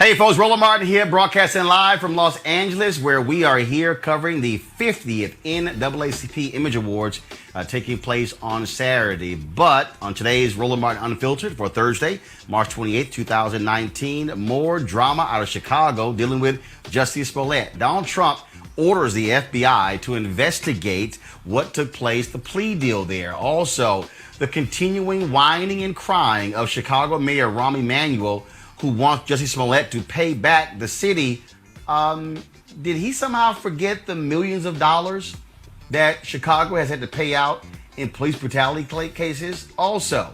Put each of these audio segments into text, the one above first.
Hey folks, Roland Martin here, broadcasting live from Los Angeles, where we are here covering the 50th NAACP Image Awards taking place on Saturday. But on today's Roland Martin Unfiltered for Thursday, March 28th, 2019, more drama out of Chicago dealing with Jussie Smollett. Donald Trump orders the FBI to investigate what took place, the plea deal there. Also, the continuing whining and crying of Chicago Mayor Rahm Emanuel, who wants Jussie Smollett to pay back the city. Did he somehow forget the millions of dollars that Chicago has had to pay out in police brutality cases? Also,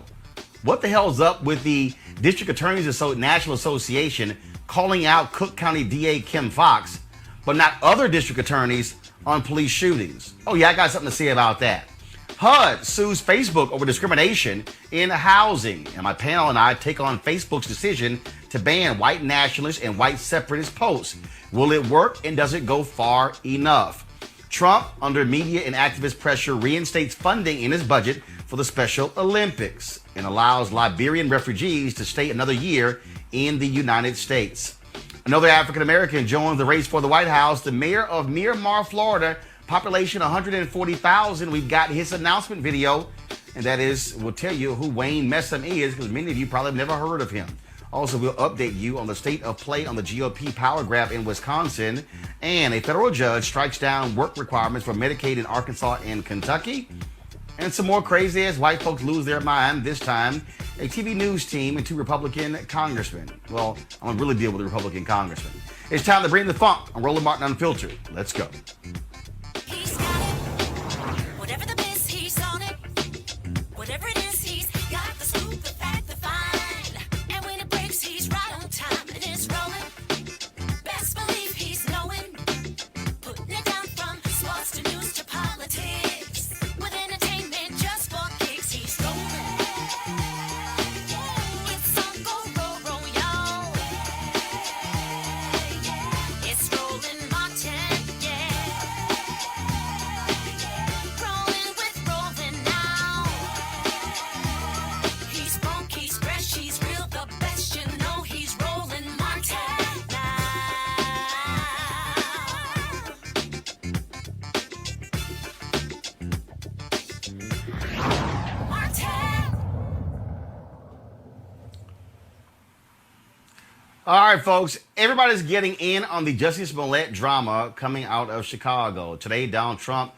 what the hell's up with the District Attorneys National Association calling out Cook County DA Kim Foxx, but not other district attorneys on police shootings? Oh yeah, I got something to say about that. HUD sues Facebook over discrimination in housing. And my panel and I take on Facebook's decision to ban white nationalist and white separatist posts. Will it work, and does it go far enough? Trump, under media and activist pressure, reinstates funding in his budget for the Special Olympics and allows Liberian refugees to stay another year in the United States. Another African American joins the race for the White House. The mayor of Miramar, Florida, population 140,000. We've got his announcement video, and that is, we'll tell you who Wayne Messam is, because many of you probably have never heard of him. Also, we'll update you on the state of play on the GOP power grab in Wisconsin, and a federal judge strikes down work requirements for Medicaid in Arkansas and Kentucky. And some more crazy as white folks lose their mind, this time a TV news team and two Republican congressmen. Well, I'm gonna really deal with the Republican congressmen. It's time to bring the funk on Roland Martin Unfiltered. Let's go. All right, folks, everybody's getting in on the Jussie Smollett drama coming out of Chicago. Today, Donald Trump,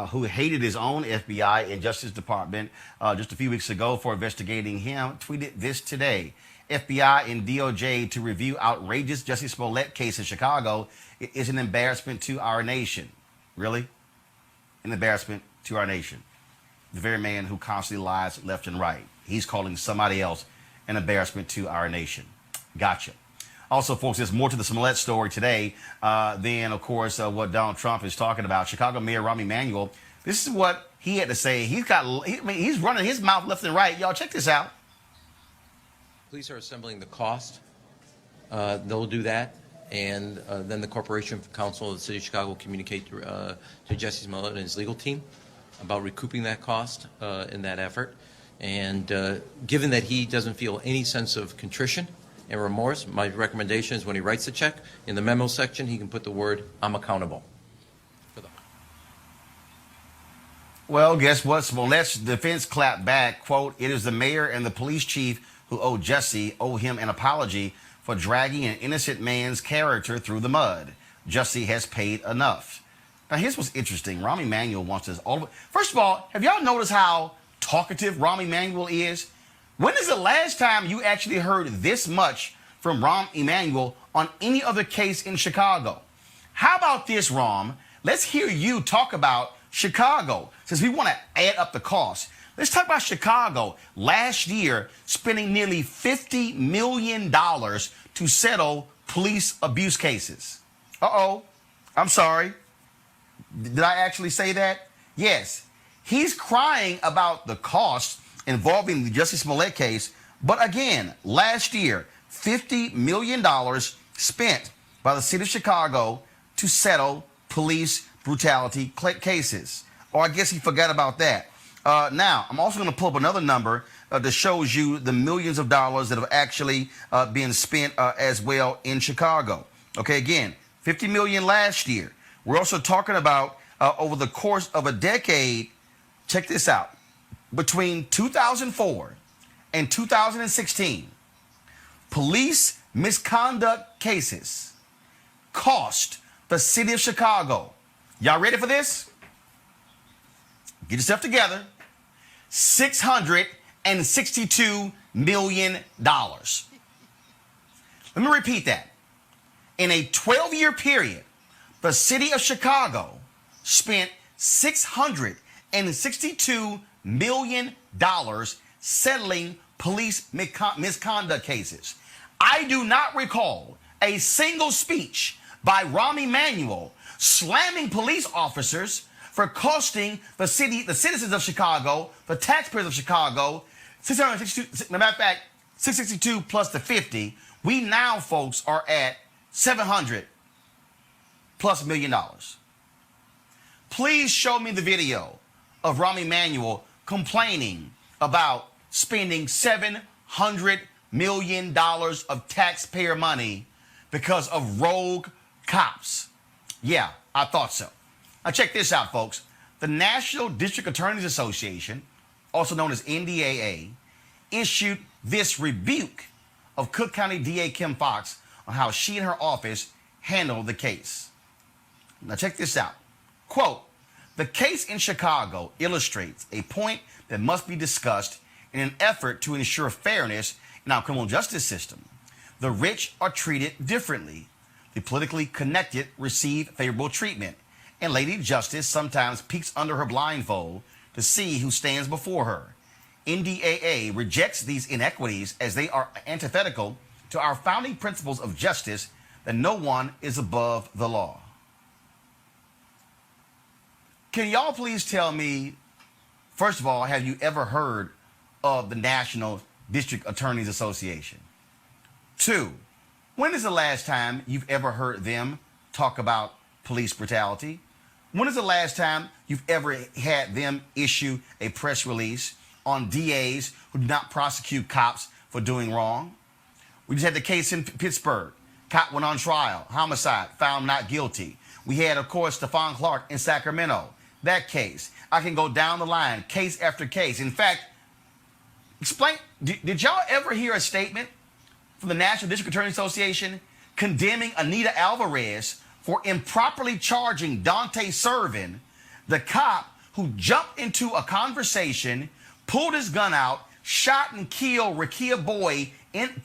who hated his own FBI and Justice Department just a few weeks ago for investigating him, tweeted this today. FBI and DOJ to review outrageous Jussie Smollett case in Chicago. It is an embarrassment to our nation. Really? An embarrassment to our nation. The very man who constantly lies left and right. He's calling somebody else an embarrassment to our nation. Gotcha. Also, folks, there's more to the Smollett story today than, of course, what Donald Trump is talking about. Chicago Mayor Rahm Emanuel, this is what he had to say. He's running his mouth left and right. Y'all check this out. Police are assembling the cost. They'll do that. And then the Corporation Counsel of the City of Chicago will communicate to Jussie Smollett and his legal team about recouping that cost in that effort. And given that he doesn't feel any sense of contrition and remorse, my recommendation is when he writes the check, in the memo section, he can put the word, "I'm accountable." Well, guess what? Smollett's defense clapped back, quote, "It is the mayor and the police chief who owe him an apology for dragging an innocent man's character through the mud. Jussie has paid enough." Now, here's what's interesting. Rahm Emanuel wants this all over. First of all, have y'all noticed how talkative Rahm Emanuel is? When is the last time you actually heard this much from Rahm Emanuel on any other case in Chicago? How about this, Rahm? Let's hear you talk about Chicago, since we want to add up the cost. Let's talk about Chicago last year spending nearly $50 million to settle police abuse cases. Uh-oh, I'm sorry. Did I actually say that? Yes. He's crying about the cost involving the Jussie Smollett case, but again, last year, $50 million spent by the city of Chicago to settle police brutality cases. Or I guess he forgot about that. Now, I'm also going to pull up another number that shows you the millions of dollars that have actually been spent as well in Chicago. Okay, again, 50 million last year. We're also talking about over the course of a decade, check this out, between 2004 and 2016, police misconduct cases cost the city of Chicago, y'all ready for this? Get yourself together, $662 million. Let me repeat that. In a 12-year period, the city of Chicago spent $662 million settling police misconduct cases. I do not recall a single speech by Rahm Emanuel slamming police officers for costing the city, the citizens of Chicago, the taxpayers of Chicago, 662, matter of fact, 662 plus the 50, we now, folks, are at $700+ million. Please show me the video of Rahm Emanuel complaining about spending $700 million of taxpayer money because of rogue cops. Yeah, I thought so. Now check this out, folks. The National District Attorneys Association, also known as NDAA, issued this rebuke of Cook County DA Kim Foxx on how she and her office handled the case. Now check this out. Quote, "The case in Chicago illustrates a point that must be discussed in an effort to ensure fairness in our criminal justice system. The rich are treated differently. The politically connected receive favorable treatment, and Lady Justice sometimes peeks under her blindfold to see who stands before her. NDAA rejects these inequities as they are antithetical to our founding principles of justice, that no one is above the law." Can y'all please tell me, first of all, have you ever heard of the National District Attorneys Association? 2, when is the last time you've ever heard them talk about police brutality? When is the last time you've ever had them issue a press release on DAs who do not prosecute cops for doing wrong? We just had the case in Pittsburgh. Cop went on trial, homicide, found not guilty. We had, of course, Stephon Clark in Sacramento. That case. I can go down the line, case after case. In fact, explain, did y'all ever hear a statement from the National District Attorney Association condemning Anita Alvarez for improperly charging Dante Servin, the cop who jumped into a conversation, pulled his gun out, shot and killed Rakia Boyd,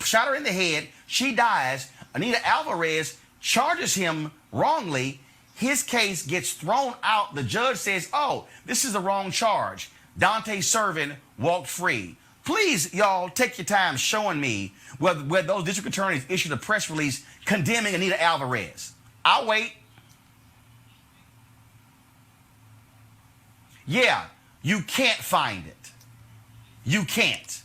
shot her in the head, she dies. Anita Alvarez charges him wrongly. His case gets thrown out. The judge says, oh, this is the wrong charge. Dante Servin walked free. Please, y'all, take your time showing me where those district attorneys issued a press release condemning Anita Alvarez. I'll wait. Yeah, you can't find it. You can't.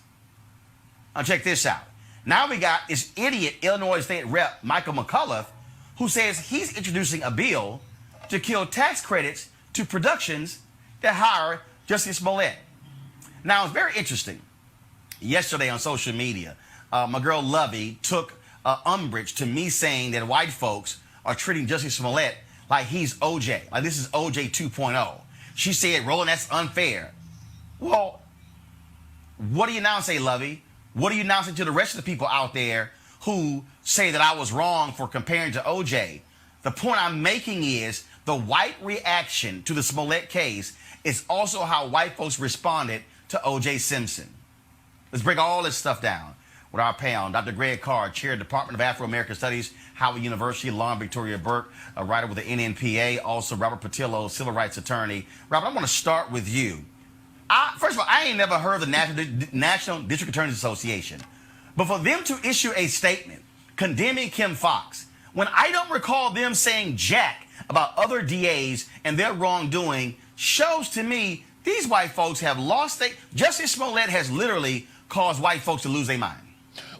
Now check this out. Now we got this idiot Illinois State Rep Michael McCullough, who says he's introducing a bill to kill tax credits to productions that hire Jussie Smollett. Now, it's very interesting. Yesterday on social media, my girl Lovey took umbrage to me saying that white folks are treating Jussie Smollett like he's OJ, like this is OJ 2.0. She said, Roland, that's unfair. Well, what do you now say, Lovey? What do you now say to the rest of the people out there who say that I was wrong for comparing to OJ? The point I'm making is the white reaction to the Smollett case is also how white folks responded to OJ Simpson. Let's break all this stuff down with our panel. Dr. Greg Carr, Chair of the Department of Afro-American Studies, Howard University, alum Victoria Burke, a writer with the NNPA, also Robert Patillo, civil rights attorney. Robert, I want to start with you. First of all, I ain't never heard of the National District Attorneys Association. But for them to issue a statement condemning Kim Foxx, when I don't recall them saying jack about other DAs and their wrongdoing, shows to me these white folks have lost Jussie Smollett has literally caused white folks to lose their mind.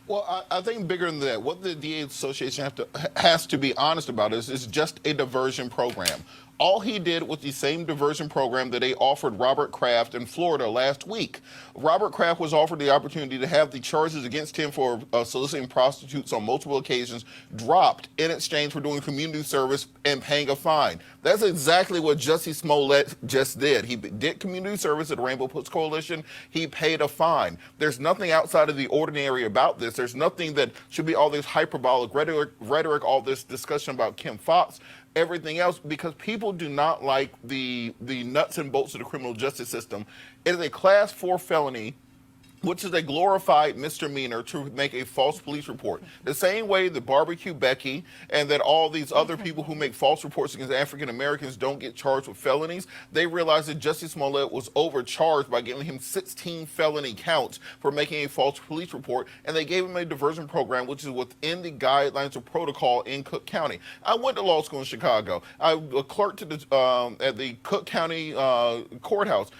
Well, I think bigger than that, what the DA Association has to be honest about is just a diversion program. All he did was the same diversion program that they offered Robert Kraft in Florida last week. Robert Kraft was offered the opportunity to have the charges against him for soliciting prostitutes on multiple occasions dropped in exchange for doing community service and paying a fine. That's exactly what Jussie Smollett just did. He did community service at the Rainbow Push Coalition. He paid a fine. There's nothing outside of the ordinary about this. There's nothing that should be all this hyperbolic rhetoric, all this discussion about Kim Foxx, everything else, because people do not like the nuts and bolts of the criminal justice system. It is a class 4 felony, which is a glorified misdemeanor to make a false police report. The same way that Barbecue Becky and that all these other people who make false reports against African Americans don't get charged with felonies, they realized that Jussie Smollett was overcharged by giving him 16 felony counts for making a false police report, and they gave him a diversion program, which is within the guidelines of protocol in Cook County. I went to law school in Chicago. I clerked at the Cook County courthouse.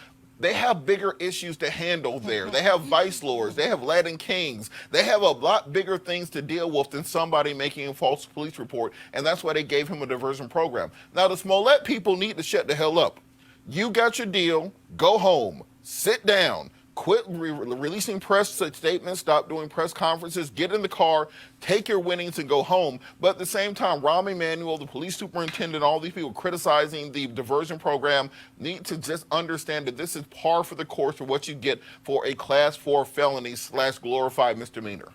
They have bigger issues to handle there. They have vice lords. They have Latin kings. They have a lot bigger things to deal with than somebody making a false police report, and that's why they gave him a diversion program. Now, the Smollett people need to shut the hell up. You got your deal. Go home. Sit down. Quit releasing press statements. Stop doing press conferences. Get in the car. Take your winnings and go home. But at the same time, Rahm Emanuel, the police superintendent, all these people criticizing the diversion program need to just understand that this is par for the course for what you get for a class 4 felony / glorified misdemeanor.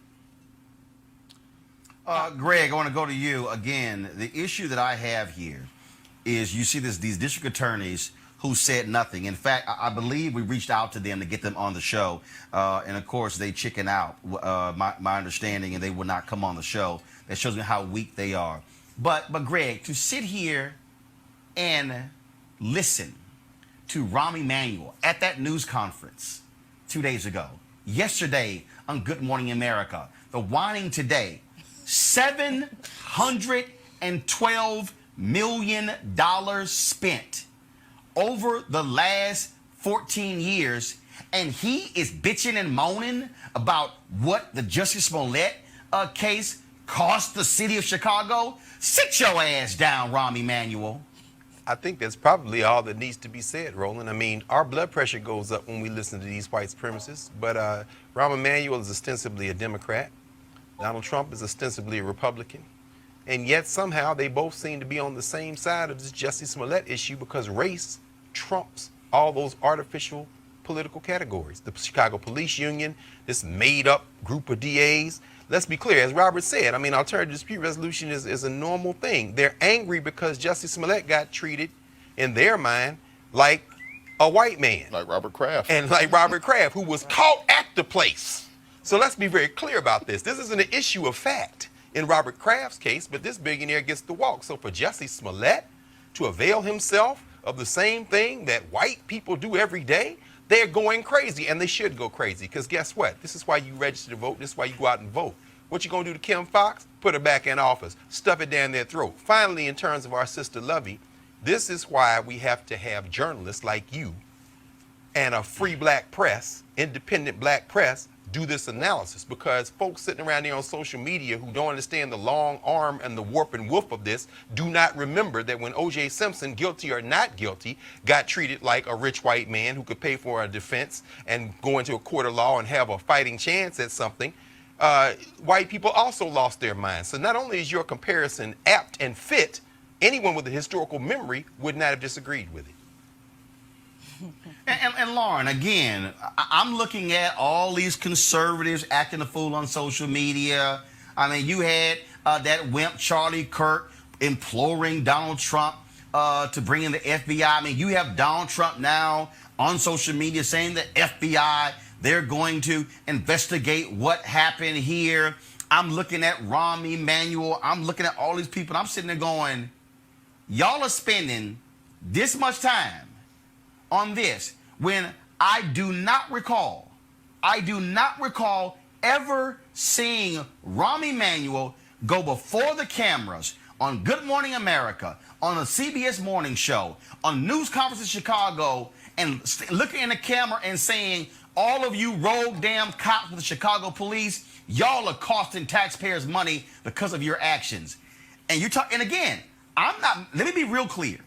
Greg, I want to go to you again. The issue that I have here is you see these district attorneys who said nothing. In fact, I believe we reached out to them to get them on the show. And of course, they chicken out, my understanding, and they would not come on the show. That shows me how weak they are. But Greg, to sit here and listen to Rahm Emanuel at that news conference 2 days ago, yesterday on Good Morning America, the whining today, $712 million spent over the last 14 years, and he is bitching and moaning about what the Jussie Smollett case cost the city of Chicago. Sit your ass down, Rahm Emanuel. I think that's probably all that needs to be said, Roland. I mean, our blood pressure goes up when we listen to these white supremacists, but Rahm Emanuel is ostensibly a Democrat. Donald Trump is ostensibly a Republican. And yet somehow they both seem to be on the same side of this Jussie Smollett issue because race trumps all those artificial political categories. The Chicago Police Union, this made-up group of DAs. Let's be clear, as Robert said, I mean, alternative dispute resolution is a normal thing. They're angry because Jussie Smollett got treated, in their mind, like a white man. Like Robert Kraft. And like Robert Kraft, who was caught at the place. So let's be very clear about this. This isn't an issue of fact in Robert Kraft's case, but this billionaire gets to walk. So for Jussie Smollett to avail himself of the same thing that white people do every day, they're going crazy, and they should go crazy, because guess what? This is why you register to vote. This is why you go out and vote. What you gonna do to Kim Foxx? Put her back in office. Stuff it down their throat. Finally, in terms of our sister Lovey, this is why we have to have journalists like you and a free black press, independent black press, do this analysis, because folks sitting around there on social media who don't understand the long arm and the warp and woof of this do not remember that when O.J. Simpson, guilty or not guilty, got treated like a rich white man who could pay for a defense and go into a court of law and have a fighting chance at something, white people also lost their minds. So not only is your comparison apt and fit, anyone with a historical memory would not have disagreed with it. And Lauren, again, I'm looking at all these conservatives acting a fool on social media. I mean, you had that wimp Charlie Kirk imploring Donald Trump to bring in the FBI. I mean, you have Donald Trump now on social media saying the FBI, they're going to investigate what happened here. I'm looking at Rahm Emanuel. I'm looking at all these people. I'm sitting there going, y'all are spending this much time on this when I do not recall ever seeing Rahm Emanuel go before the cameras on Good Morning America, on a CBS morning show, on news conference in Chicago, and looking in the camera and saying, all of you rogue damn cops with the Chicago police, y'all are costing taxpayers money because of your actions. And you talk, and again, let me be real clear.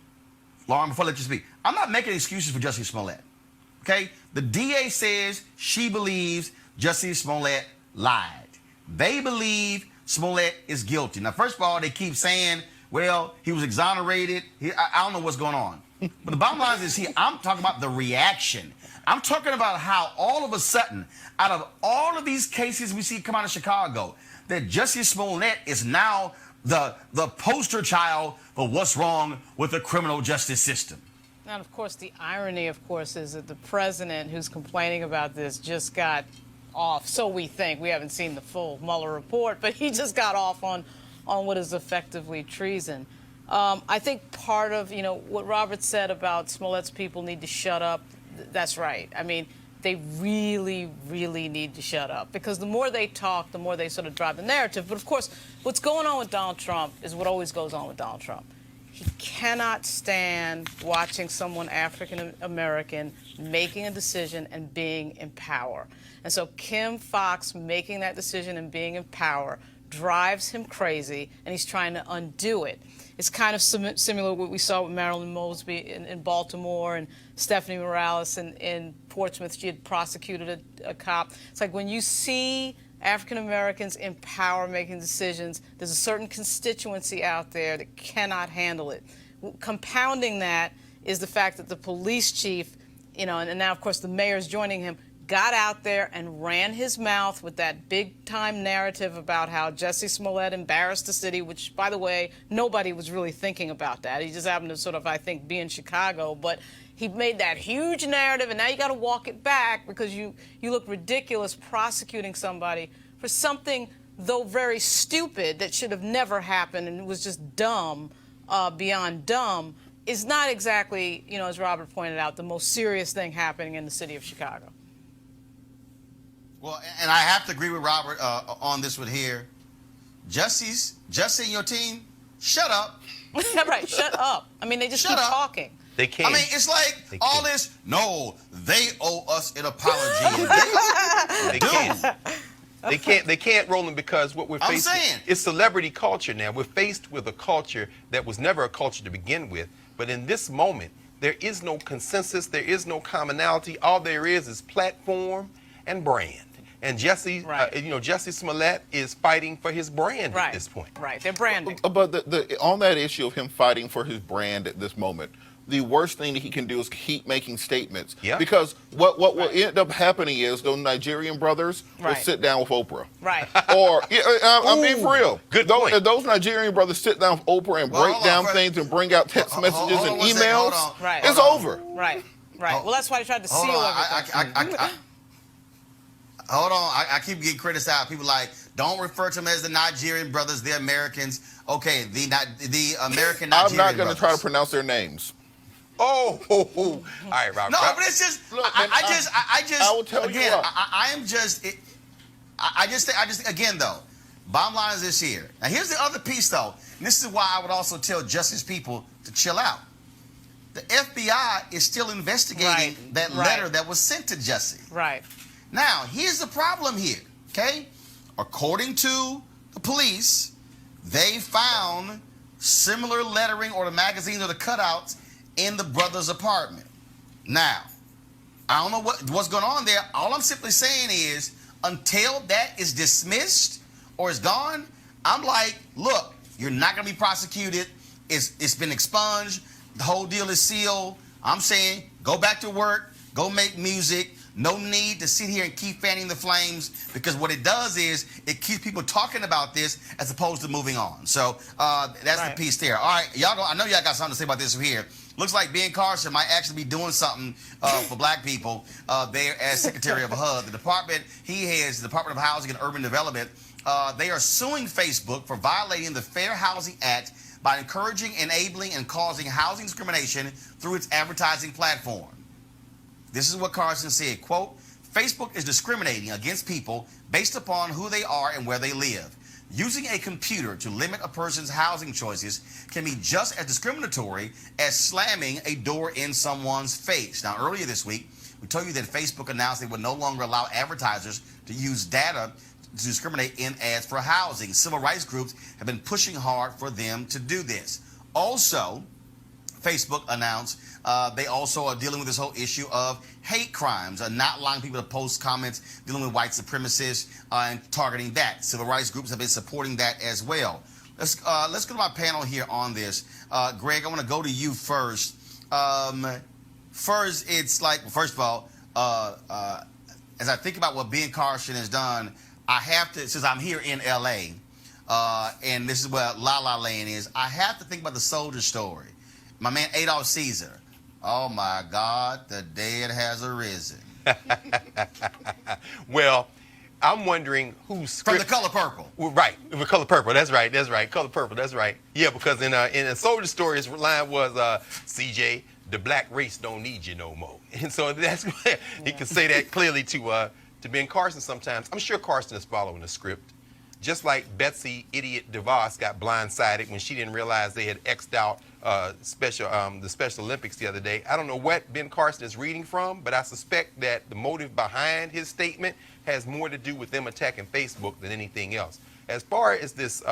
Lauren, before I let you speak, I'm not making excuses for Jussie Smollett. Okay? The DA says she believes Jussie Smollett lied. They believe Smollett is guilty. Now, first of all, they keep saying, well, he was exonerated. I don't know what's going on. But the bottom line is, I'm talking about the reaction. I'm talking about how all of a sudden, out of all of these cases we see come out of Chicago, that Jussie Smollett is now the poster child for what's wrong with the criminal justice system. And of course, the irony, of course, is that the president who's complaining about this just got off. So we think. We haven't seen the full Mueller report, but he just got off on what is effectively treason. I think part of, what Robert said about Smollett's people need to shut up, that's right. I mean, they really, really need to shut up, because the more they talk, the more they sort of drive the narrative. But of course, what's going on with Donald Trump is what always goes on with Donald Trump. He cannot stand watching someone African American making a decision and being in power. And so Kim Foxx making that decision and being in power drives him crazy, and he's trying to undo it. It's kind of similar to what we saw with Marilyn Mosby in Baltimore, and Stephanie Morales in Portsmouth. She had prosecuted a cop. It's like when you see African Americans in power making decisions, there's a certain constituency out there that cannot handle it. Compounding that is the fact that the police chief, and now, of course, the mayor's joining him, got out there and ran his mouth with that big-time narrative about how Jussie Smollett embarrassed the city, which, by the way, nobody was really thinking about that. He just happened to sort of, I think, be in Chicago. But he made that huge narrative, and now you got to walk it back because you look ridiculous prosecuting somebody for something, though very stupid, that should have never happened and was just dumb, beyond dumb, is not exactly, as Robert pointed out, the most serious thing happening in the city of Chicago. Well, and I have to agree with Robert on this one here. Jussie and your team, shut up. Right, shut up. I mean, they just keep talking. They can't. I mean, it's like all this, no, they owe us an apology. They can't, Roland, because what we're facing is celebrity culture now. We're faced with a culture that was never a culture to begin with. But in this moment, there is no consensus. There is no commonality. All there is platform and brand. And Jussie, Jussie Smollett is fighting for his brand at this point. Right, they're branding. But on that issue of him fighting for his brand at this moment, the worst thing that he can do is keep making statements. Yeah. Because what will end up happening is those Nigerian brothers will sit down with Oprah. Right. Or, I'm being for real. Good point. If those Nigerian brothers sit down with Oprah and break down things and bring out text messages and emails, it's over. Right. Well, that's why they tried to seal everything. Hold on, I keep getting criticized. People like, don't refer to them as the Nigerian brothers, they're Americans. Okay, the American Nigerian brothers. I'm not going to try to pronounce their names. All right, Robert. No, but it's just, look, I will tell again, again, though, bottom line is this here. Now, here's the other piece, though, and this is why I would also tell Justice people to chill out. The FBI is still investigating that letter that was sent to Jussie. Right. Now, here's the problem here, okay? According to the police, they found similar lettering or the magazines or the cutouts in the brother's apartment. Now, I don't know what's going on there. All I'm simply saying is, until that is dismissed or is gone, I'm like, look, you're not going to be prosecuted. It's been expunged. The whole deal is sealed. I'm saying, go back to work, go make music. No need to sit here and keep fanning the flames, because what it does is it keeps people talking about this as opposed to moving on. So that's the piece there. All right, I know y'all got something to say about this here. Looks like Ben Carson might actually be doing something for black people there as Secretary of HUD. The department he heads, the Department of Housing and Urban Development, they are suing Facebook for violating the Fair Housing Act by encouraging, enabling, and causing housing discrimination through its advertising platform. This is what Carson said, quote, Facebook is discriminating against people based upon who they are and where they live. Using a computer to limit a person's housing choices can be just as discriminatory as slamming a door in someone's face. Now, earlier this week, we told you that Facebook announced they would no longer allow advertisers to use data to discriminate in ads for housing. Civil rights groups have been pushing hard for them to do this. Also, Facebook announced they also are dealing with this whole issue of hate crimes, not allowing people to post comments dealing with white supremacists and targeting that. Civil rights groups have been supporting that as well. Let's go to my panel here on this. Greg, I want to go to you first. First, it's like, first of all, as I think about what Ben Carson has done, I have to, since I'm here in L.A., and this is where La La Land is, I have to think about the soldier story. My man Adolf Caesar. Oh, my God, the dead has arisen. Well, I'm wondering who's From The Color Purple. Well, right, The Color Purple. That's right. Color Purple. That's right. Yeah, because in a soldier story, his line was, "CJ, the black race don't need you no more." And so that's he can say that clearly to Ben Carson. Sometimes I'm sure Carson is following the script, just like Betsy Idiot DeVos got blindsided when she didn't realize they had X'd out the Special Olympics the other day. I don't know what Ben Carson is reading from, but I suspect that the motive behind his statement has more to do with them attacking Facebook than anything else. As far as this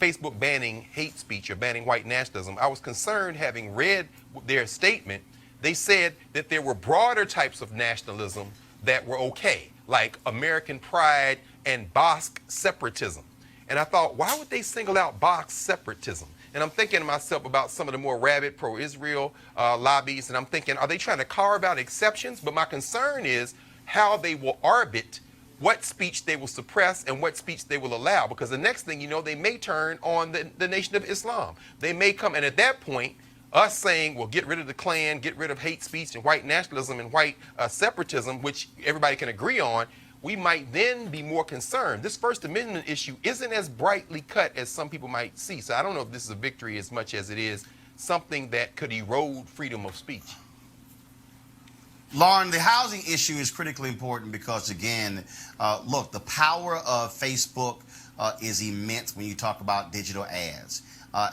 Facebook banning hate speech or banning white nationalism, I was concerned having read their statement. They said that there were broader types of nationalism that were okay, like American pride and Basque separatism. And I thought, why would they single out Basque separatism? And I'm thinking to myself about some of the more rabid pro-Israel lobbies, and I'm thinking, are they trying to carve out exceptions? But my concern is how they will arbit what speech they will suppress and what speech they will allow. Because the next thing you know, they may turn on the Nation of Islam. They may come, and at that point, us saying, well, get rid of the Klan, get rid of hate speech and white nationalism and white separatism, which everybody can agree on, we might then be more concerned. This First Amendment issue isn't as brightly cut as some people might see. So I don't know if this is a victory as much as it is something that could erode freedom of speech. Lauren, the housing issue is critically important because, again, look, the power of Facebook is immense when you talk about digital ads.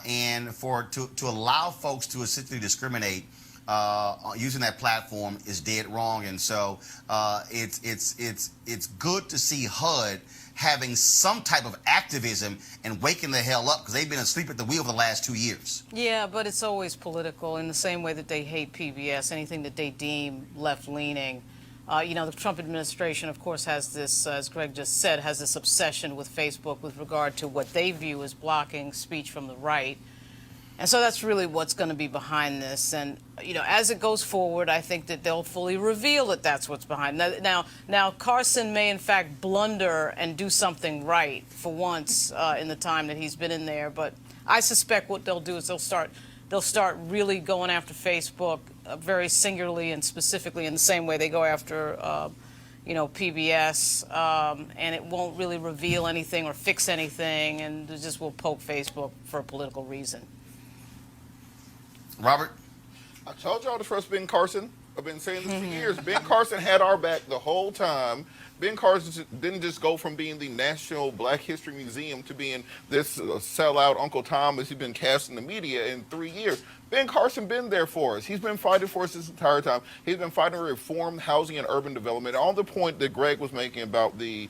And to allow folks to essentially discriminate using that platform is dead wrong. And so it's good to see HUD having some type of activism and waking the hell up, because they've been asleep at the wheel for the last 2 years. Yeah, but it's always political in the same way that they hate PBS, anything that they deem left-leaning. You know, the Trump administration, of course, has this, as Greg just said, has this obsession with Facebook with regard to what they view as blocking speech from the right. And so that's really what's going to be behind this. And, you know, as it goes forward, I think that they'll fully reveal that that's what's behind. Now Carson may, in fact, blunder and do something right for once in the time that he's been in there. But I suspect what they'll do is they'll start really going after Facebook very singularly and specifically in the same way they go after, you know, PBS. And it won't really reveal anything or fix anything, and it just will poke Facebook for a political reason. Robert? I told y'all to trust Ben Carson. I've been saying this for years. Ben Carson had our back the whole time. Ben Carson didn't just go from being the National Black History Museum to being this sellout Uncle Tom as he's been cast in the media in 3 years. Ben Carson been there for us. He's been fighting for us this entire time. He's been fighting to reform housing and urban development. On the point that Greg was making about the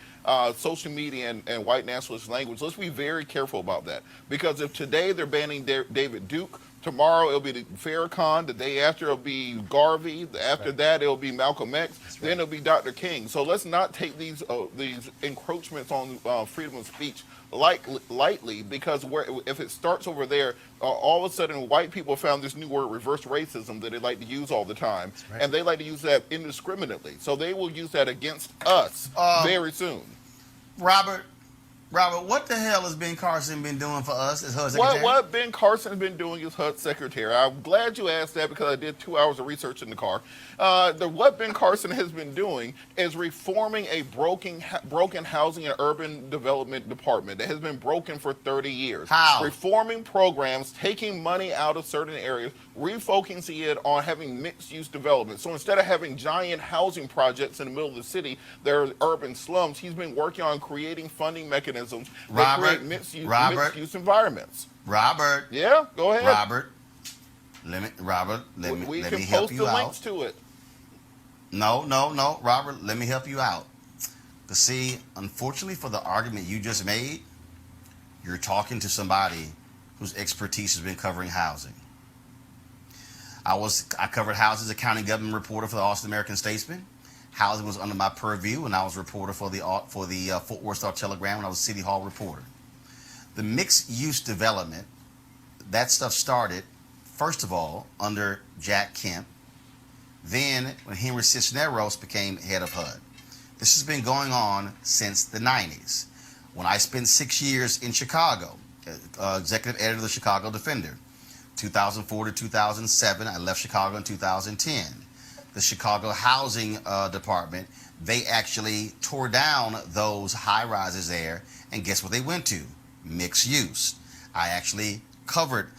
social media and white nationalist language, let's be very careful about that. Because if today they're banning David Duke, tomorrow it'll be Farrakhan. The day after it'll be Garvey. After that it'll be Malcolm X. Then it'll be Dr. King. So let's not take these encroachments on freedom of speech lightly, because if it starts over there, all of a sudden white people found this new word, reverse racism, that they like to use all the time, and they like to use that indiscriminately. So they will use that against us very soon. Robert, what the hell has Ben Carson been doing for us as HUD secretary? What Ben Carson has been doing as HUD secretary. I'm glad you asked that, because I did 2 hours of research in the car. What Ben Carson has been doing is reforming a broken housing and urban development department that has been broken for 30 years. How? Reforming programs, taking money out of certain areas, refocusing it on having mixed-use development. So instead of having giant housing projects in the middle of the city, there are urban slums. He's been working on creating funding mechanisms that create mixed-use environments. Robert. Yeah, go ahead. Robert, let me help you out. Links to it. No, Robert, let me help you out. Because see, unfortunately for the argument you just made, you're talking to somebody whose expertise has been covering housing. I covered housing as a county government reporter for the Austin American Statesman. Housing was under my purview when I was reporter for the Fort Worth Star Telegram when I was City Hall reporter. The mixed use development, that stuff started, first of all, under Jack Kemp. Then when Henry Cisneros became head of HUD. This has been going on since the 90s. When I spent 6 years in Chicago, executive editor of the Chicago Defender, 2004 to 2007, I left Chicago in 2010. The Chicago Housing Department, they actually tore down those high rises there, and guess what they went to? Mixed use. I actually covered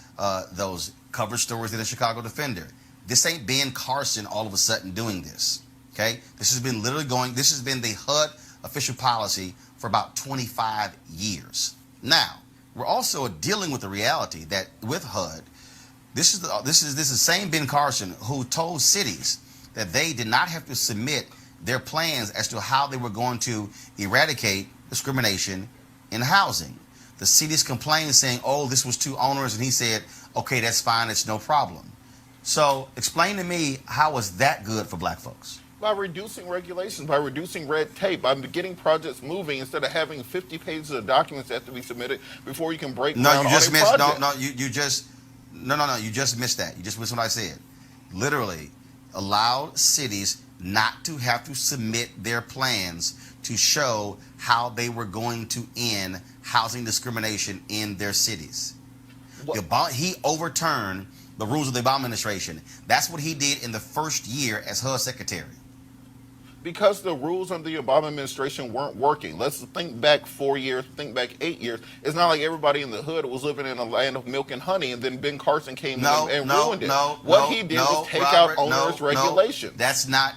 those cover stories in the Chicago Defender. This ain't Ben Carson all of a sudden doing this. Okay? This has been this has been the HUD official policy for about 25 years. Now, we're also dealing with the reality that with HUD, this is the same Ben Carson who told cities that they did not have to submit their plans as to how they were going to eradicate discrimination in housing. The cities complained saying, oh, this was too onerous, and he said, okay, that's fine, it's no problem. So explain to me, how was that good for black folks? By reducing regulations, by reducing red tape, by getting projects moving instead of having 50 pages of documents that have to be submitted before you can break ground on a project. You just missed that. You just missed what I said. Literally allowed cities not to have to submit their plans to show how they were going to end housing discrimination in their cities. He overturned the rules of the Obama administration. That's what he did in the first year as HUD secretary. Because the rules under the Obama administration weren't working. Let's think back 4 years, think back 8 years. It's not like everybody in the hood was living in a land of milk and honey, and then Ben Carson came and ruined it. What he did was take out onerous regulation. That's not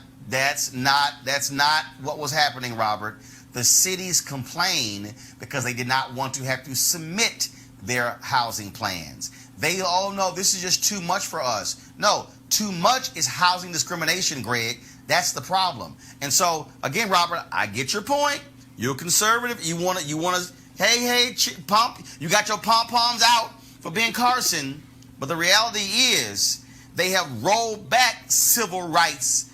what was happening, Robert. The cities complained because they did not want to have to submit their housing plans. They all know this is just too much for us. No, too much is housing discrimination, Greg. That's the problem. And so, again, Robert, I get your point. You're conservative. You want to, pump. You got your pom-poms out for Ben Carson. But the reality is they have rolled back civil rights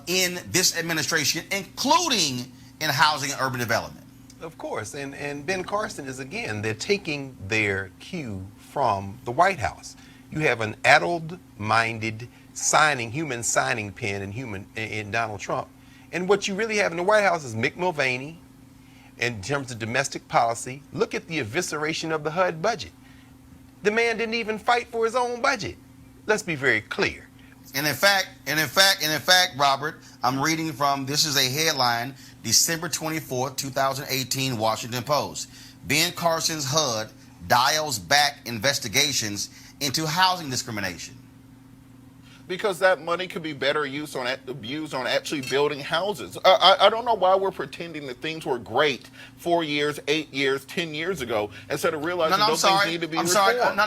in this administration, including in housing and urban development. Of course. And Ben Carson is, again, they're taking their cue from the White House. You have an addled-minded human signing pen in Donald Trump. And what you really have in the White House is Mick Mulvaney in terms of domestic policy. Look at the evisceration of the HUD budget. The man didn't even fight for his own budget. Let's be very clear. And in fact, Robert, I'm reading from, this is a headline, December 24th, 2018, Washington Post. Ben Carson's HUD dials back investigations into housing discrimination. Because that money could be better used on actually building houses. I don't know why we're pretending that things were great 4 years, 8 years, 10 years ago instead of realizing those things need to be reformed.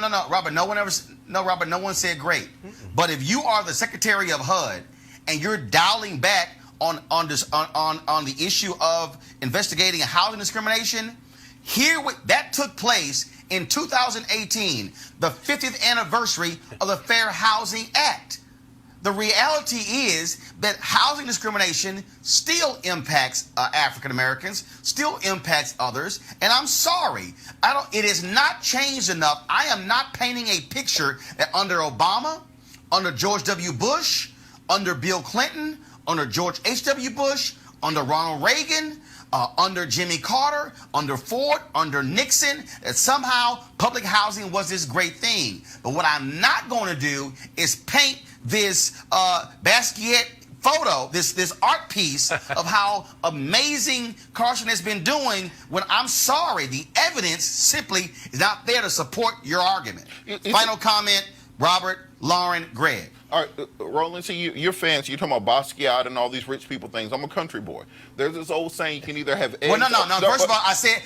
No, Robert. No one said great. But if you are the Secretary of HUD and you're dialing back on the issue of investigating housing discrimination, that took place in 2018, the 50th anniversary of the Fair Housing Act. The reality is that housing discrimination still impacts African Americans, still impacts others, and I'm sorry, it has not changed enough. I am not painting a picture that under Obama, under George W. Bush, under Bill Clinton, under George H.W. Bush, under Ronald Reagan, under Jimmy Carter, under Ford, under Nixon, that somehow public housing was this great thing. But what I'm not going to do is paint this Basquiat photo, this art piece of how amazing Carson has been doing, when I'm sorry, the evidence simply is not there to support your argument. Final comment, Robert, Lauren, Greg. All right, Roland, see, you're fancy. You're talking about Basquiat and all these rich people things. I'm a country boy. There's this old saying, you can either have eggs... Well, no. First of all, I said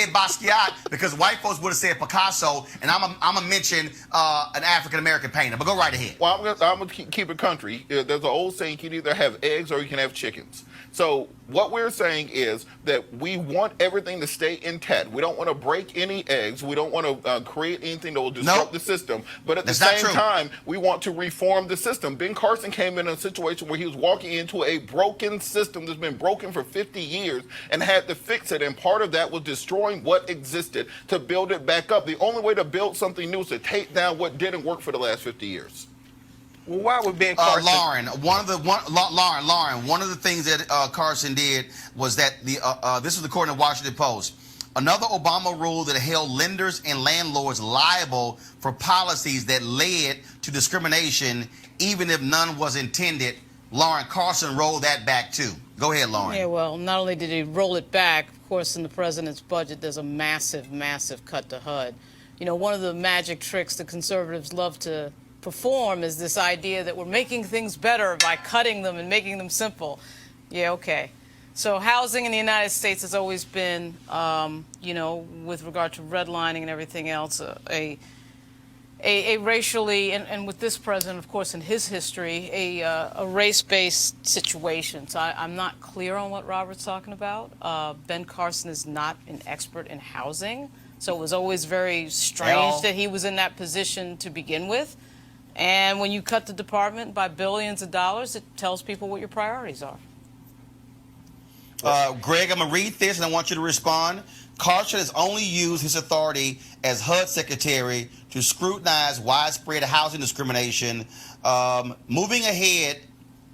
Basquiat because white folks would have said Picasso, and I'm going to mention an African-American painter. But go right ahead. Well, I'm going to keep it country. There's an old saying, you can either have eggs or you can have chickens. So what we're saying is that we want everything to stay intact. We don't want to break any eggs. We don't want to create anything that will disrupt the system. But at the same time, we want to reform the system. Ben Carson came in a situation where he was walking into a broken system that's been broken for 50 years and had to fix it. And part of that was destroying what existed to build it back up. The only way to build something new is to take down what didn't work for the last 50 years. Well, why would Ben Carson? Lauren, one of the things that Carson did was that this was according to Washington Post. Another Obama rule that held lenders and landlords liable for policies that led to discrimination, even if none was intended. Lauren, Carson rolled that back too. Go ahead, Lauren. Yeah, well, not only did he roll it back, of course, in the president's budget, there's a massive, massive cut to HUD. You know, one of the magic tricks the conservatives love to perform is this idea that we're making things better by cutting them and making them simple. Yeah, okay. So housing in the United States has always been, you know, with regard to redlining and everything else, a racially, and with this president, of course, in his history, a race-based situation. So I'm not clear on what Robert's talking about. Ben Carson is not an expert in housing, so it was always very strange that he was in that position to begin with. And when you cut the department by billions of dollars, it tells people what your priorities are. Greg, I'm going to read this and I want you to respond. Carson has only used his authority as HUD secretary to scrutinize widespread housing discrimination, moving ahead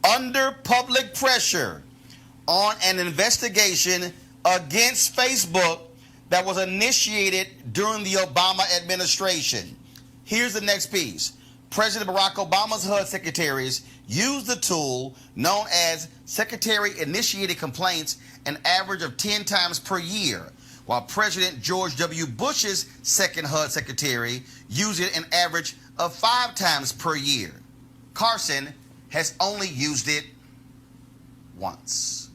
under public pressure on an investigation against Facebook that was initiated during the Obama administration. Here's the next piece. President Barack Obama's HUD secretaries used the tool known as Secretary-Initiated Complaints an average of 10 times per year, while President George W. Bush's second HUD secretary used it an average of 5 times per year. Carson has only used it once.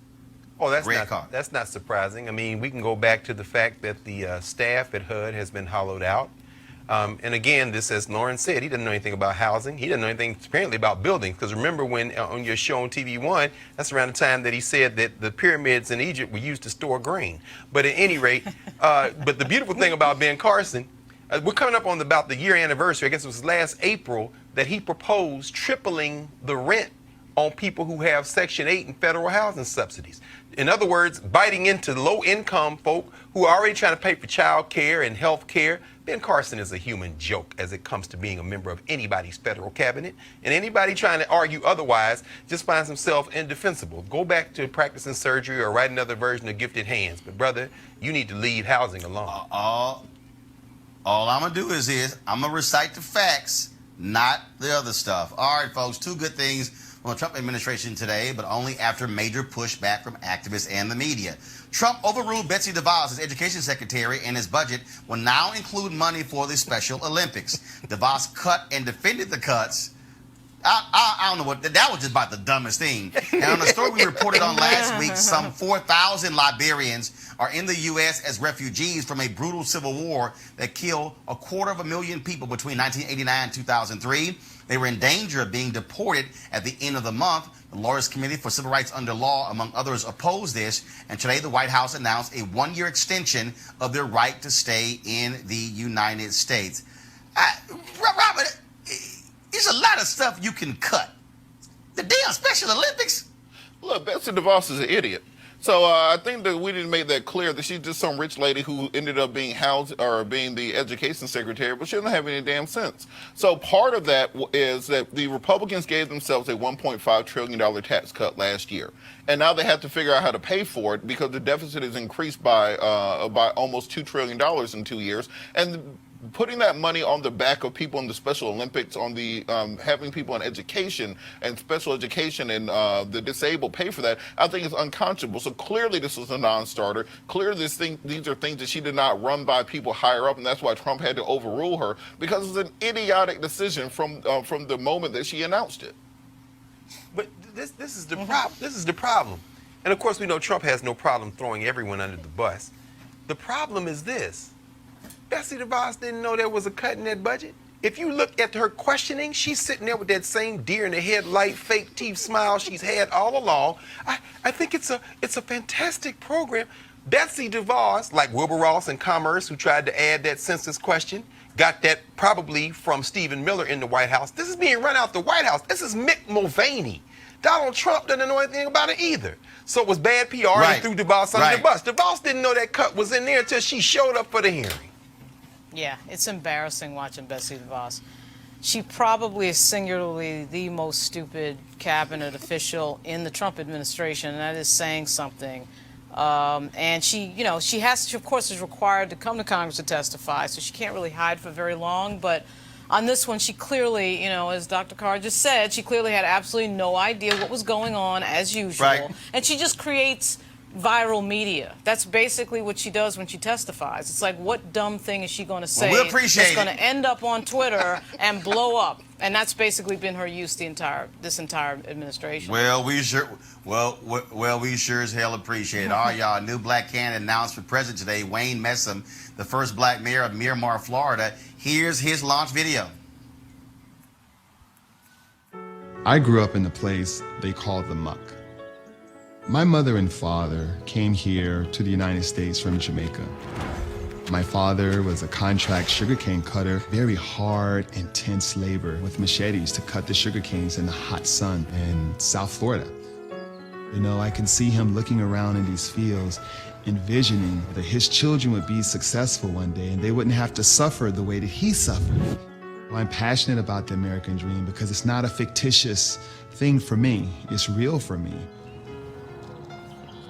Oh, that's not surprising. I mean, we can go back to the fact that the staff at HUD has been hollowed out. And again, this, as Lauren said, he doesn't know anything about housing. He doesn't know anything, apparently, about buildings. Because remember when on your show on TV One, that's around the time that he said that the pyramids in Egypt were used to store grain. But at any rate, but the beautiful thing about Ben Carson, we're coming up on about the year anniversary, I guess it was last April, that he proposed tripling the rent on people who have Section 8 and federal housing subsidies. In other words, biting into low-income folk who are already trying to pay for child care and health care. Ben Carson is a human joke as it comes to being a member of anybody's federal cabinet. And anybody trying to argue otherwise just finds himself indefensible. Go back to practicing surgery or write another version of Gifted Hands. But, brother, you need to leave housing alone. All I'm going to do is I'm going to recite the facts, not the other stuff. All right, folks, 2 good things from the Trump administration today, but only after major pushback from activists and the media. Trump overruled Betsy DeVos as education secretary, and his budget will now include money for the Special Olympics. DeVos cut and defended the cuts. I don't know what, that was just about the dumbest thing. And on the story we reported on last week, some 4,000 Liberians are in the U.S. as refugees from a brutal civil war that killed 250,000 people between 1989 and 2003. They were in danger of being deported at the end of the month. The Lawyers Committee for Civil Rights Under Law, among others, opposed this. And today the White House announced a 1-year extension of their right to stay in the United States. Robert, there's a lot of stuff you can cut. The damn Special Olympics. Look, Betsy DeVos is an idiot. So I think that we didn't make that clear that she's just some rich lady who ended up being housed or being the education secretary, but she doesn't have any damn sense. So part of that is that the Republicans gave themselves a $1.5 trillion tax cut last year. And now they have to figure out how to pay for it because the deficit is increased by almost $2 trillion in 2 years. And putting that money on the back of people in the Special Olympics, on the having people in education and special education and the disabled pay for that, I think is unconscionable. So clearly this was a non-starter. Clearly these are things that she did not run by people higher up, and that's why Trump had to overrule her, because it's an idiotic decision from the moment that she announced it. But this is the problem. This is the problem. And of course we know Trump has no problem throwing everyone under the bus. The problem is this. Betsy DeVos didn't know there was a cut in that budget. if you look at her questioning, she's sitting there with that same deer in the headlight, fake teeth smile she's had all along. I think it's a fantastic program. Betsy DeVos, like Wilbur Ross in Commerce, who tried to add that census question, got that probably from Stephen Miller in the White House. This is being run out the White House. This is Mick Mulvaney. Donald Trump doesn't know anything about it either. So it was bad PR Right. and threw DeVos under Right. the bus. DeVos didn't know that cut was in there until she showed up for the hearing. Yeah, it's embarrassing watching Betsy DeVos. She probably is singularly the most stupid cabinet official in the Trump administration, and that is saying something. And she, you know, she of course, is required to come to Congress to testify, so she can't really hide for very long. But on this one, she clearly, you know, as Dr. Carr just said, she clearly had absolutely no idea what was going on, as usual. Right. And she just creates viral media. That's basically what she does when she testifies. It's like, what dumb thing is she going to say Well, we appreciate that's going it. to end up on Twitter and blow up? And that's basically been her use this entire administration. Well, we sure as hell appreciate it. All right, y'all, new black candidate announced for president today, Wayne Messam, the first black mayor of Miramar, Florida. Here's his launch video. I grew up in a place they called the Muck. My mother and father came here to the United States from Jamaica. My father was a contract sugarcane cutter, very hard, intense labor with machetes to cut the sugarcanes in the hot sun in South Florida. You know, I can see him looking around in these fields, envisioning that his children would be successful one day and they wouldn't have to suffer the way that he suffered. Well, I'm passionate about the American dream because it's not a fictitious thing for me, it's real for me.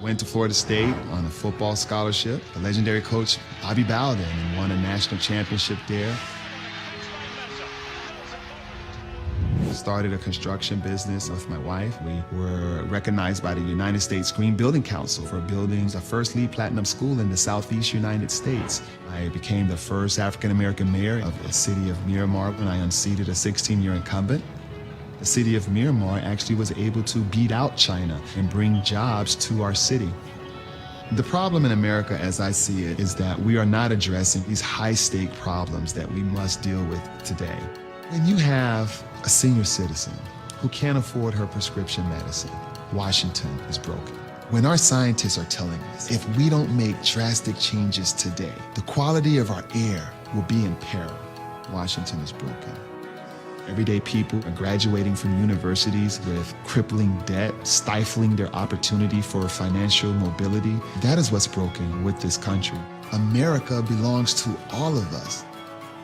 Went to Florida State on a football scholarship. The legendary coach Bobby Bowden and won a national championship there. Started a construction business with my wife. We were recognized by the United States Green Building Council for building the first LEED Platinum school in the Southeast United States. I became the first African-American mayor of the city of Miramar when I unseated a 16-year incumbent. The city of Miramar actually was able to beat out China and bring jobs to our city. The problem in America, as I see it, is that we are not addressing these high-stake problems that we must deal with today. When you have a senior citizen who can't afford her prescription medicine, Washington is broken. When our scientists are telling us if we don't make drastic changes today, the quality of our air will be in peril, Washington is broken. Everyday people are graduating from universities with crippling debt, stifling their opportunity for financial mobility. That is what's broken with this country. America belongs to all of us.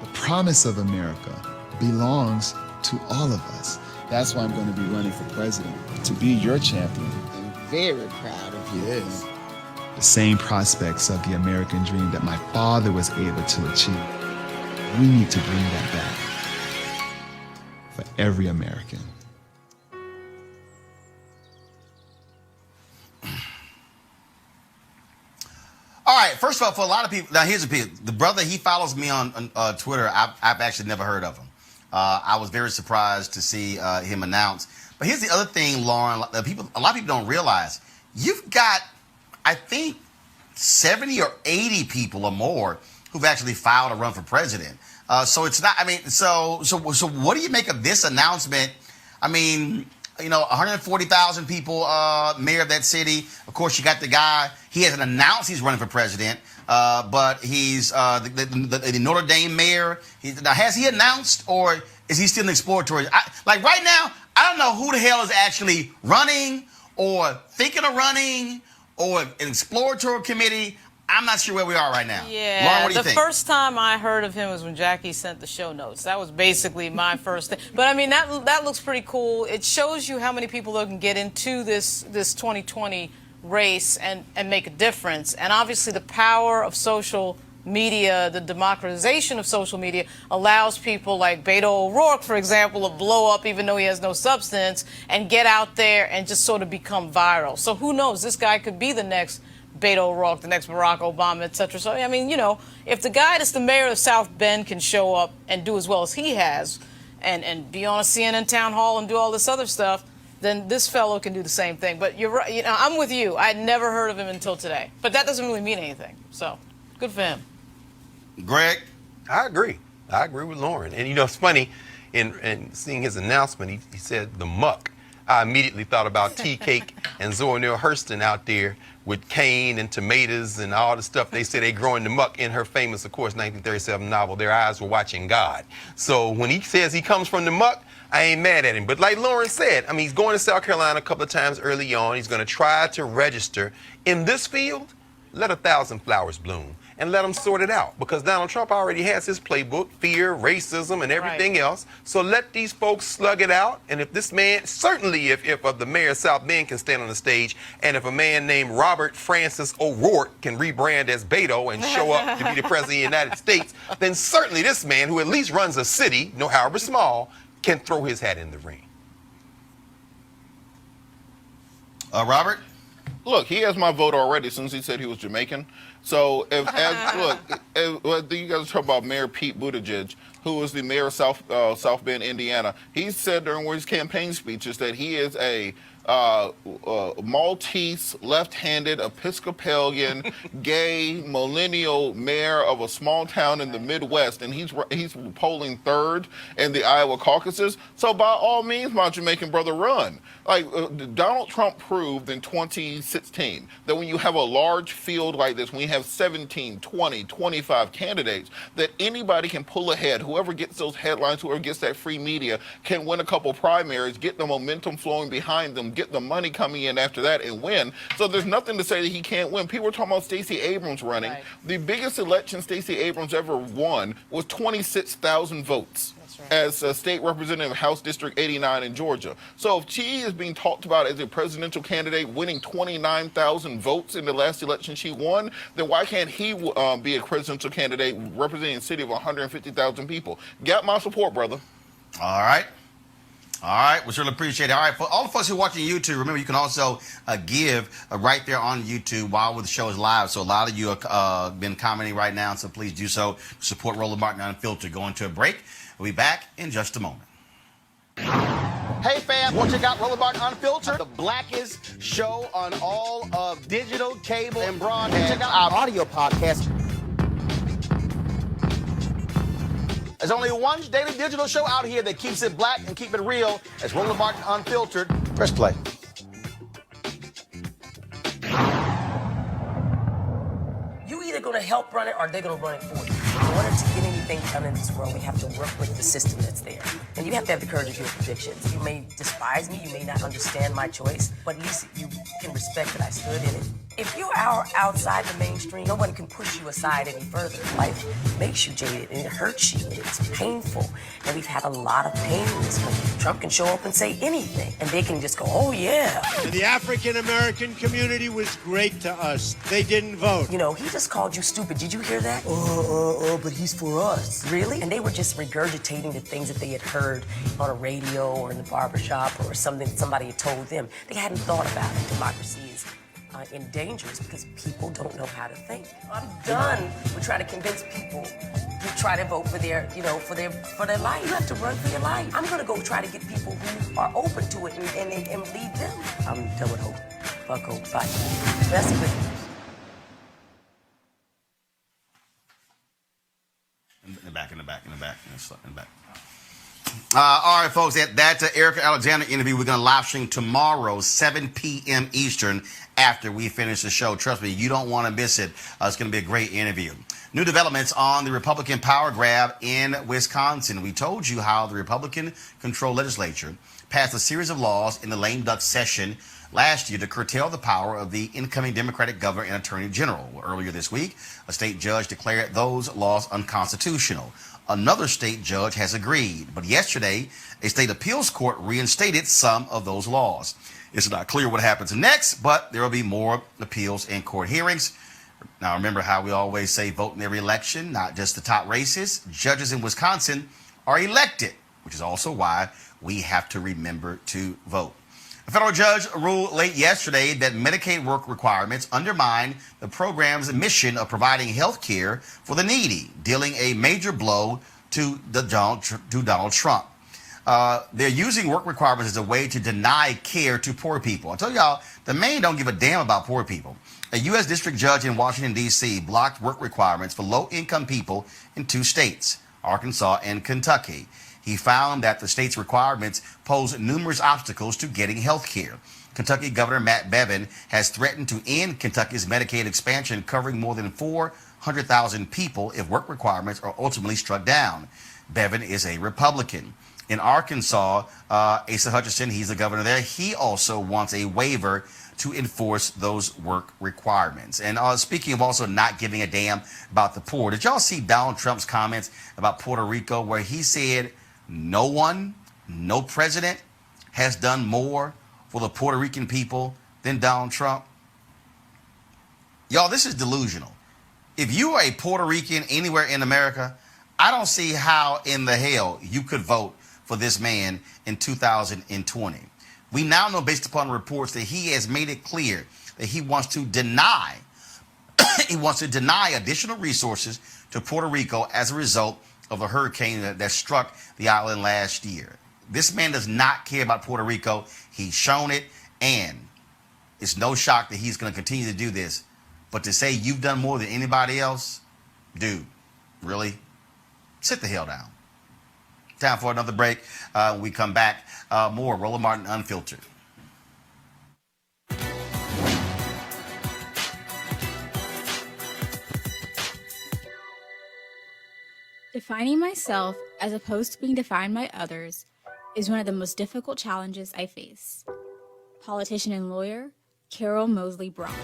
The promise of America belongs to all of us. That's why I'm going to be running for president, to be your champion. I'm very proud of you. Yes. The same prospects of the American dream that my father was able to achieve. We need to bring that back for every American. All right, first of all, for a lot of people, now here's the brother, he follows me on Twitter. I've actually never heard of him. I was very surprised to see him announce. But here's the other thing, Lauren, a lot of people don't realize. You've got, I think, 70 or 80 people or more who've actually filed to run for president. So it's not, I mean, so what do you make of this announcement? I mean, you know, 140,000 people, mayor of that city. Of course, you got the guy, he hasn't announced he's running for president, but he's the Notre Dame mayor. Now, has he announced, or is he still in exploratory? Like right now, I don't know who the hell is actually running or thinking of running or an exploratory committee. I'm not sure where we are right now. Yeah, Lauren, what do you think? The first time I heard of him was when Jackie sent the show notes. That was basically my first thing. But I mean, that looks pretty cool. It shows you how many people can get into this 2020 race and make a difference. And obviously, the power of social media, the democratization of social media, allows people like Beto O'Rourke, for example, to blow up even though he has no substance and get out there and just sort of become viral. So who knows? This guy could be the next Beto O'Rourke, the next Barack Obama, etc. So, I mean, you know, if the guy that's the mayor of South Bend can show up and do as well as he has and be on a CNN town hall and do all this other stuff, then this fellow can do the same thing. But you're right. You know, I'm with you. I'd never heard of him until today. But that doesn't really mean anything. So, good for him. Greg? I agree. I agree with Lauren. And you know, it's funny, in seeing his announcement, he said the muck. I immediately thought about Tea-Cake and Zora Neale Hurston out there with cane and tomatoes and all the stuff they say they grow in the muck in her famous, of course, 1937 novel, Their Eyes Were Watching God. So when he says he comes from the muck, I ain't mad at him. But like Lauren said, I mean, he's going to South Carolina a couple of times early on. He's going to try to register. In this field, let 1,000 flowers bloom. And let them sort it out, because Donald Trump already has his playbook, fear, racism, and everything else. So let these folks slug it out. And if this man, certainly if the mayor of South Bend can stand on the stage, and if a man named Robert Francis O'Rourke can rebrand as Beto and show up to be the president of the United States, then certainly this man, who at least runs a city, no however small, can throw his hat in the ring. Robert? Look, he has my vote already since he said he was Jamaican. So, you guys talk about Mayor Pete Buttigieg, who was the mayor of South Bend, Indiana. He said during one of his campaign speeches that he is a Maltese, left-handed, Episcopalian, gay, millennial mayor of a small town in the Midwest, and he's polling third in the Iowa caucuses. So by all means, my Jamaican brother, run. Like Donald Trump proved in 2016 that when you have a large field like this, when you have 17, 20, 25 candidates, that anybody can pull ahead. Whoever gets those headlines, whoever gets that free media, can win a couple primaries, get the momentum flowing behind them, get the money coming in after that, and win. So there's nothing to say that he can't win. People are talking about Stacey Abrams running. Right. The biggest election Stacey Abrams ever won was 26,000 votes. As a state representative of House District 89 in Georgia. So if she is being talked about as a presidential candidate winning 29,000 votes in the last election she won, then why can't he be a presidential candidate representing a city of 150,000 people? Got my support, brother. All right. All right, we certainly appreciate it. All right, for all the folks who are watching YouTube, remember you can also give right there on YouTube while the show is live. So a lot of you have been commenting right now, so please do so. Support Roland Martin Unfiltered. Going to a break. We'll be back in just a moment. Hey fam, want to check out Roland Martin Unfiltered, the blackest show on all of digital, cable, and broadcast. Check out our audio podcast. There's only one daily digital show out here that keeps it black and keep it real. It's Roland Martin Unfiltered. Press play. You either going to help run it or they're going to run it for you. In order to get anything done in this world, we have to work with the system that's there. And you have to have the courage of your convictions. You may despise me, you may not understand my choice, but at least you can respect that I stood in it. If you're outside the mainstream, no one can push you aside any further. Life makes you jaded and it hurts you and it's painful. And we've had a lot of pain in this country. Trump can show up and say anything and they can just go, oh yeah. The African American community was great to us. They didn't vote. You know, he just called you stupid. Did you hear that? But he's for us. Really? And they were just regurgitating the things that they had heard on a radio or in the barbershop or something somebody had told them. They hadn't thought about it. Democracy is in danger because people don't know how to think. I'm done with trying to convince people to try to vote for their, for their life. You have to run for your life. I'm gonna go try to get people who are open to it and lead them. I'm done with hope. Fuck hope. Bye. That's good news. In the back. All right, folks, that's Erica Alexander interview. We're going to live stream tomorrow, 7 p.m. Eastern, after we finish the show. Trust me, you don't want to miss it. It's going to be a great interview. New developments on the Republican power grab in Wisconsin. We told you how the Republican-controlled legislature passed a series of laws in the lame duck session last year to curtail the power of the incoming Democratic governor and attorney general. Earlier this week, a state judge declared those laws unconstitutional. Another state judge has agreed. But yesterday, a state appeals court reinstated some of those laws. It's not clear what happens next, but there will be more appeals and court hearings. Now, remember how we always say vote in every election, not just the top races. Judges in Wisconsin are elected, which is also why we have to remember to vote. A federal judge ruled late yesterday that Medicaid work requirements undermine the program's mission of providing health care for the needy, dealing a major blow to Donald Trump. They're using work requirements as a way to deny care to poor people. I tell y'all, the Maine don't give a damn about poor people. A U.S. district judge in Washington, D.C. blocked work requirements for low-income people in 2 states. Arkansas, and Kentucky. He found that the state's requirements pose numerous obstacles to getting health care. Kentucky Governor Matt Bevin has threatened to end Kentucky's Medicaid expansion, covering more than 400,000 people if work requirements are ultimately struck down. Bevin is a Republican. In Arkansas, Asa Hutchinson, he's the governor there, he also wants a waiver to enforce those work requirements. And speaking of also not giving a damn about the poor, did y'all see Donald Trump's comments about Puerto Rico, where he said no one, no president has done more for the Puerto Rican people than Donald Trump? Y'all, this is delusional. If you are a Puerto Rican anywhere in America, I don't see how in the hell you could vote for this man in 2020. We now know, based upon reports, that he has made it clear that he wants to deny additional resources to Puerto Rico as a result of the hurricane that struck the island last year. This man does not care about Puerto Rico. He's shown it, and it's no shock that he's going to continue to do this. But to say you've done more than anybody else, dude, really? Sit the hell down. Time for another break. When we come back, more Roland Martin Unfiltered. Defining myself as opposed to being defined by others is one of the most difficult challenges I face. Politician and lawyer, Carol Mosley Braun.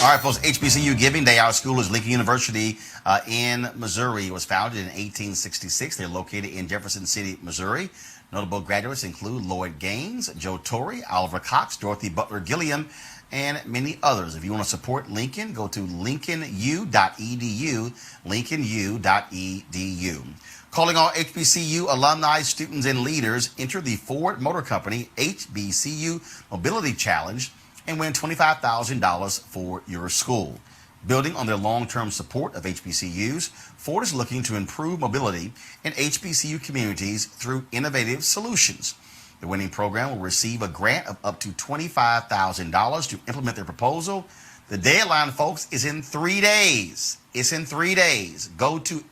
All right, folks, HBCU Giving Day. Our school is Lincoln University in Missouri. It was founded in 1866. They're located in Jefferson City, Missouri. Notable graduates include Lloyd Gaines, Joe Torrey, Oliver Cox, Dorothy Butler Gilliam, and many others. If you want to support Lincoln, go to lincolnu.edu, lincolnu.edu. Calling all HBCU alumni, students, and leaders, enter the Ford Motor Company HBCU Mobility Challenge and win $25,000 for your school. Building on their long-term support of HBCUs, Ford is looking to improve mobility in HBCU communities through innovative solutions. The winning program will receive a grant of up to $25,000 to implement their proposal. The deadline, folks, is in 3 days. It's in 3 days. Go to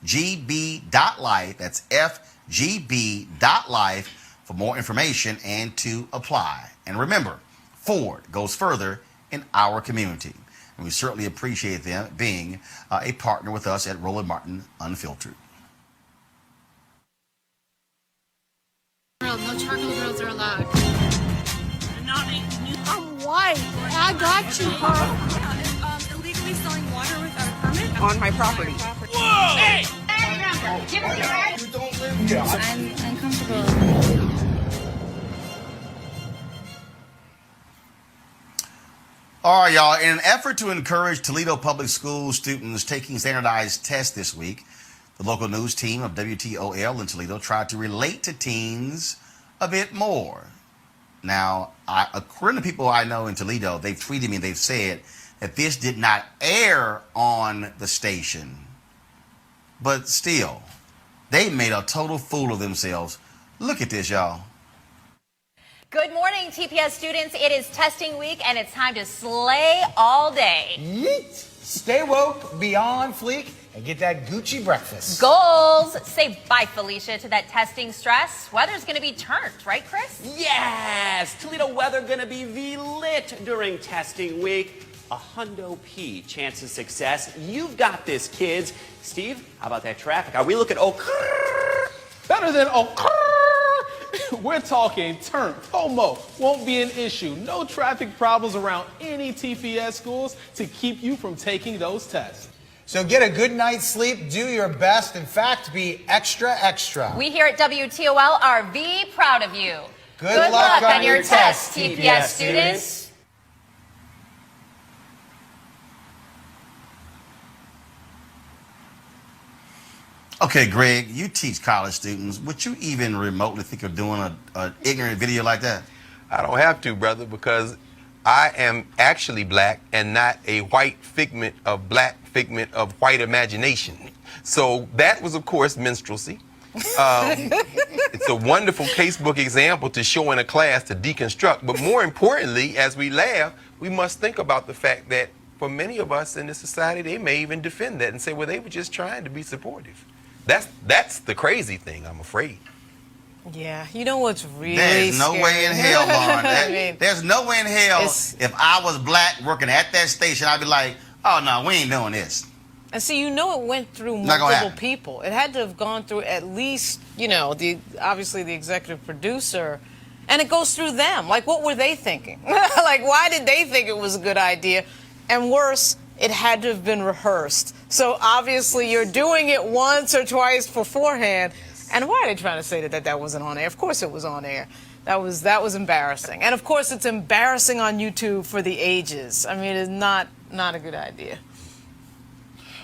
FGB.Life. That's FGB.Life for more information and to apply. And remember, Ford goes further in our community. And we certainly appreciate them being a partner with us at Roland Martin Unfiltered. No charcoal grills are allowed. I'm white. I got you, huh? Illegally selling water without a permit On my property. Whoa! Hey! You don't live here. I'm uncomfortable. All right, y'all. In an effort to encourage Toledo Public School students taking standardized tests this week, the local news team of WTOL in Toledo tried to relate to teens a bit more. Now, according to people I know in Toledo, they've tweeted me, they've said that this did not air on the station. But still, they made a total fool of themselves. Look at this, y'all. Good morning, TPS students. It is testing week, and it's time to slay all day. Yeet. Stay woke, be on fleek, and get that Gucci breakfast. Goals. Say bye, Felicia, to that testing stress. Weather's going to be turned, right, Chris? Yes! Toledo weather going to be V-lit during testing week. A hundo P chance of success. You've got this, kids. Steve, how about that traffic? Are we looking better than We're talking turn. FOMO won't be an issue. No traffic problems around any TPS schools to keep you from taking those tests. So get a good night's sleep, do your best. In fact, be extra, extra. We here at WTOL are V proud of you. Good luck on your test, TPS students. Okay, Greg, you teach college students. Would you even remotely think of doing an ignorant video like that? I don't have to, brother, because I am actually black and not a white figment of black figment of white imagination. So that was, of course, minstrelsy. It's a wonderful casebook example to show in a class to deconstruct. But more importantly, as we laugh, we must think about the fact that for many of us in this society, they may even defend that and say, well, they were just trying to be supportive. That's the crazy thing, I'm afraid. Yeah, you know what's really There's no scary? way in hell, Lauren. I mean, there's no way in hell if I was black working at that station, I'd be like, oh, no, we ain't doing this. and see, you know, it went through Not gonna multiple happen. people. It had to have gone through at least, you know, obviously the executive producer, and it goes through them. Like, what were they thinking? Like, why did they think it was a good idea? And worse, it had to have been rehearsed. So obviously you're doing it once or twice beforehand. And why are they trying to say that wasn't on air? Of course it was on air. That was embarrassing. And of course it's embarrassing on YouTube for the ages. I mean, it's not a good idea.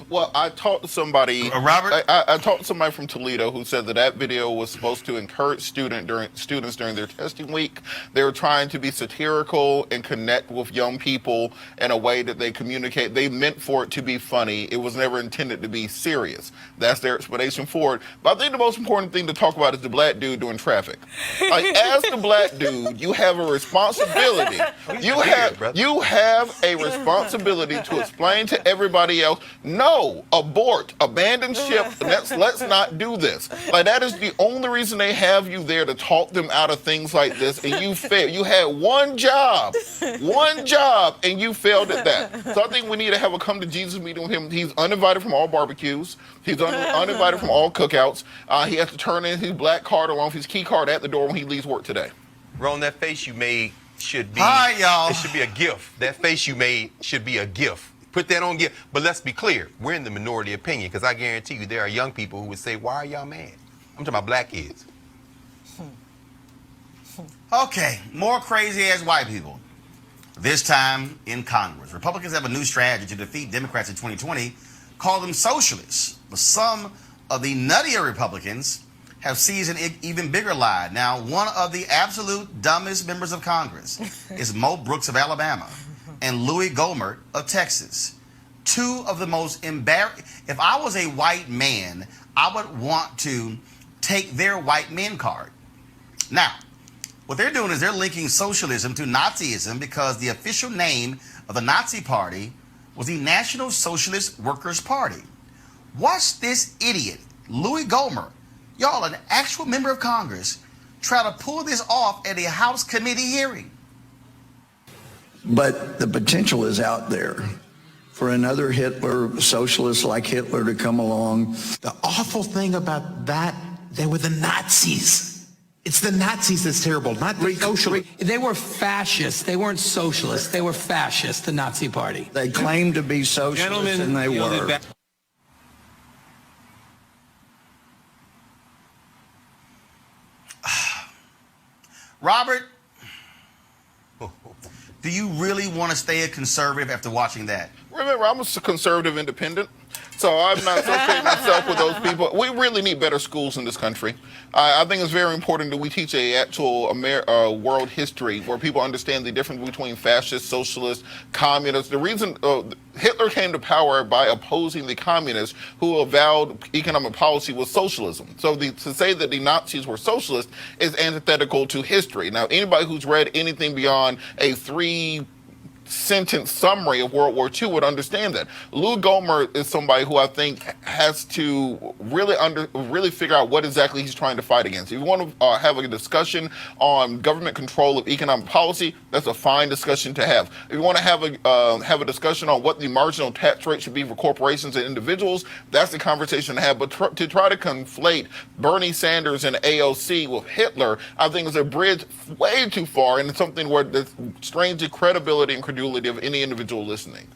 Well, I talked to somebody, Robert? I talked to somebody from Toledo who said that video was supposed to encourage students during their testing week. They were trying to be satirical and connect with young people in a way that they communicate. They meant for it to be funny. It was never intended to be serious. That's their explanation for it. But I think the most important thing to talk about is the black dude doing traffic. Like, as the black dude, you have a responsibility. You have a responsibility to explain to everybody else, no, abort, abandon ship, let's not do this. Like, that is the only reason they have you there, to talk them out of things like this, and you failed. You had one job, and you failed at that. So I think we need to have a come to Jesus meeting with him. He's uninvited from all barbecues. He's uninvited from all cookouts. He has to turn in his black card along with his key card at the door when he leaves work today. Roland, that face you made should be, Hi, y'all. It should be a gift. That face you made should be a gift. Put that on gift. But let's be clear, we're in the minority opinion, because I guarantee you there are young people who would say, why are y'all mad? I'm talking about black kids. Okay, more crazy-ass white people. This time in Congress. Republicans have a new strategy to defeat Democrats in 2020, call them socialists. But some of the nuttier Republicans have seized an even bigger lie. Now, one of the absolute dumbest members of Congress is Mo Brooks of Alabama and Louis Gohmert of Texas. Two of the most embarrassing. If I was a white man, I would want to take their white men card. Now, what they're doing is they're linking socialism to Nazism, because the official name of the Nazi party was the National Socialist Workers' Party. Watch this idiot, Louis Gohmert, y'all, an actual member of Congress, try to pull this off at a House committee hearing. But the potential is out there for another Hitler, socialist like Hitler, to come along. The awful thing about that, they were the Nazis. It's the Nazis that's terrible, not the socialists. They were fascists. They weren't socialists. They were fascists, the Nazi party. They claimed to be socialists, and they were. Robert, do you really want to stay a conservative after watching that? Remember, I'm a conservative independent, so I'm not associating myself with those people. We really need better schools in this country. I think it's very important that we teach an actual world history where people understand the difference between fascist, socialist, communist. The reason Hitler came to power by opposing the communists who avowed economic policy was socialism. So to say that the Nazis were socialists is antithetical to history. Now, anybody who's read anything beyond a 3-sentence summary of World War II would understand that. Lou Gohmert is somebody who I think has to really figure out what exactly he's trying to fight against. If you want to have a discussion on government control of economic policy, that's a fine discussion to have. If you want to have a discussion on what the marginal tax rate should be for corporations and individuals, that's the conversation to have. But to try to conflate Bernie Sanders and AOC with Hitler, I think is a bridge way too far, and it's something where it strains the credibility and credulity of any individual listening.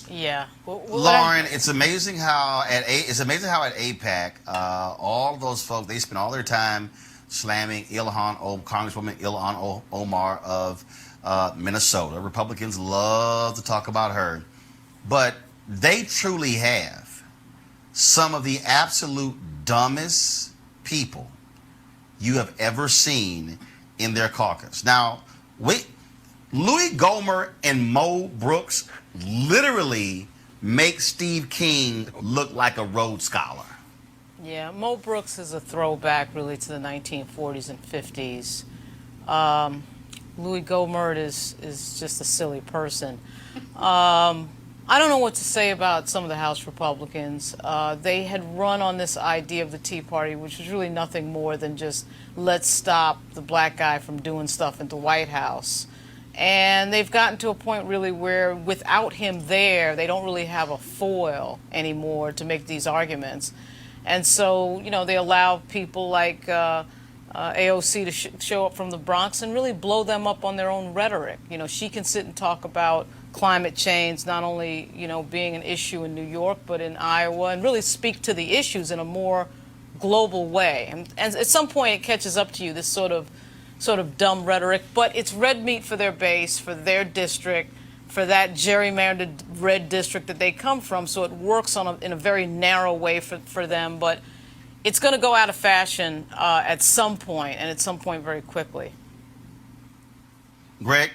Yeah. Lauren, it's amazing how at AIPAC, all those folks, they spend all their time slamming Congresswoman Ilhan Omar of Minnesota. Republicans love to talk about her. But they truly have some of the absolute dumbest people you have ever seen in their caucus. Now, Louis Gohmert and Mo Brooks literally make Steve King look like a Rhodes Scholar? Yeah, Mo Brooks is a throwback really to the 1940s and 50s. Louis Gohmert is just a silly person. I don't know what to say about some of the House Republicans. They had run on this idea of the Tea Party, which was really nothing more than just let's stop the black guy from doing stuff at the White House. And they've gotten to a point really where without him there, they don't really have a foil anymore to make these arguments. And so, you know, they allow people like AOC to show up from the Bronx and really blow them up on their own rhetoric. You know, she can sit and talk about climate change, not only, you know, being an issue in New York, but in Iowa, and really speak to the issues in a more global way. And at some point it catches up to you, this sort of dumb rhetoric, but it's red meat for their base, for their district, for that gerrymandered red district that they come from, so it works in a very narrow way for them, but it's going to go out of fashion at some point, and at some point very quickly. Greg?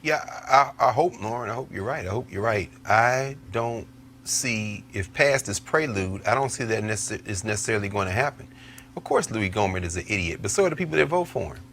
Yeah, I hope, Lauren, I hope you're right. I hope you're right. I don't see, if past is prelude, I don't see that is necessarily going to happen. Of course, Louis Gohmert is an idiot, but so are the people that vote for him.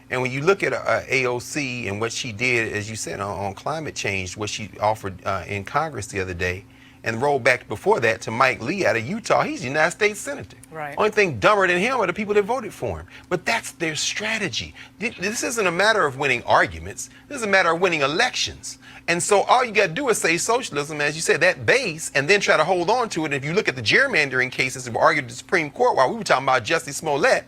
And when you look at AOC and what she did, as you said, on climate change, what she offered in Congress the other day, and roll back before that to Mike Lee out of Utah, he's a United States Senator. Right. Only thing dumber than him are the people that voted for him. But that's their strategy. This isn't a matter of winning arguments. This is a matter of winning elections. And so all you got to do is say socialism, as you said, that base, and then try to hold on to it. And if you look at the gerrymandering cases that were argued at the Supreme Court while we were talking about Jussie Smollett,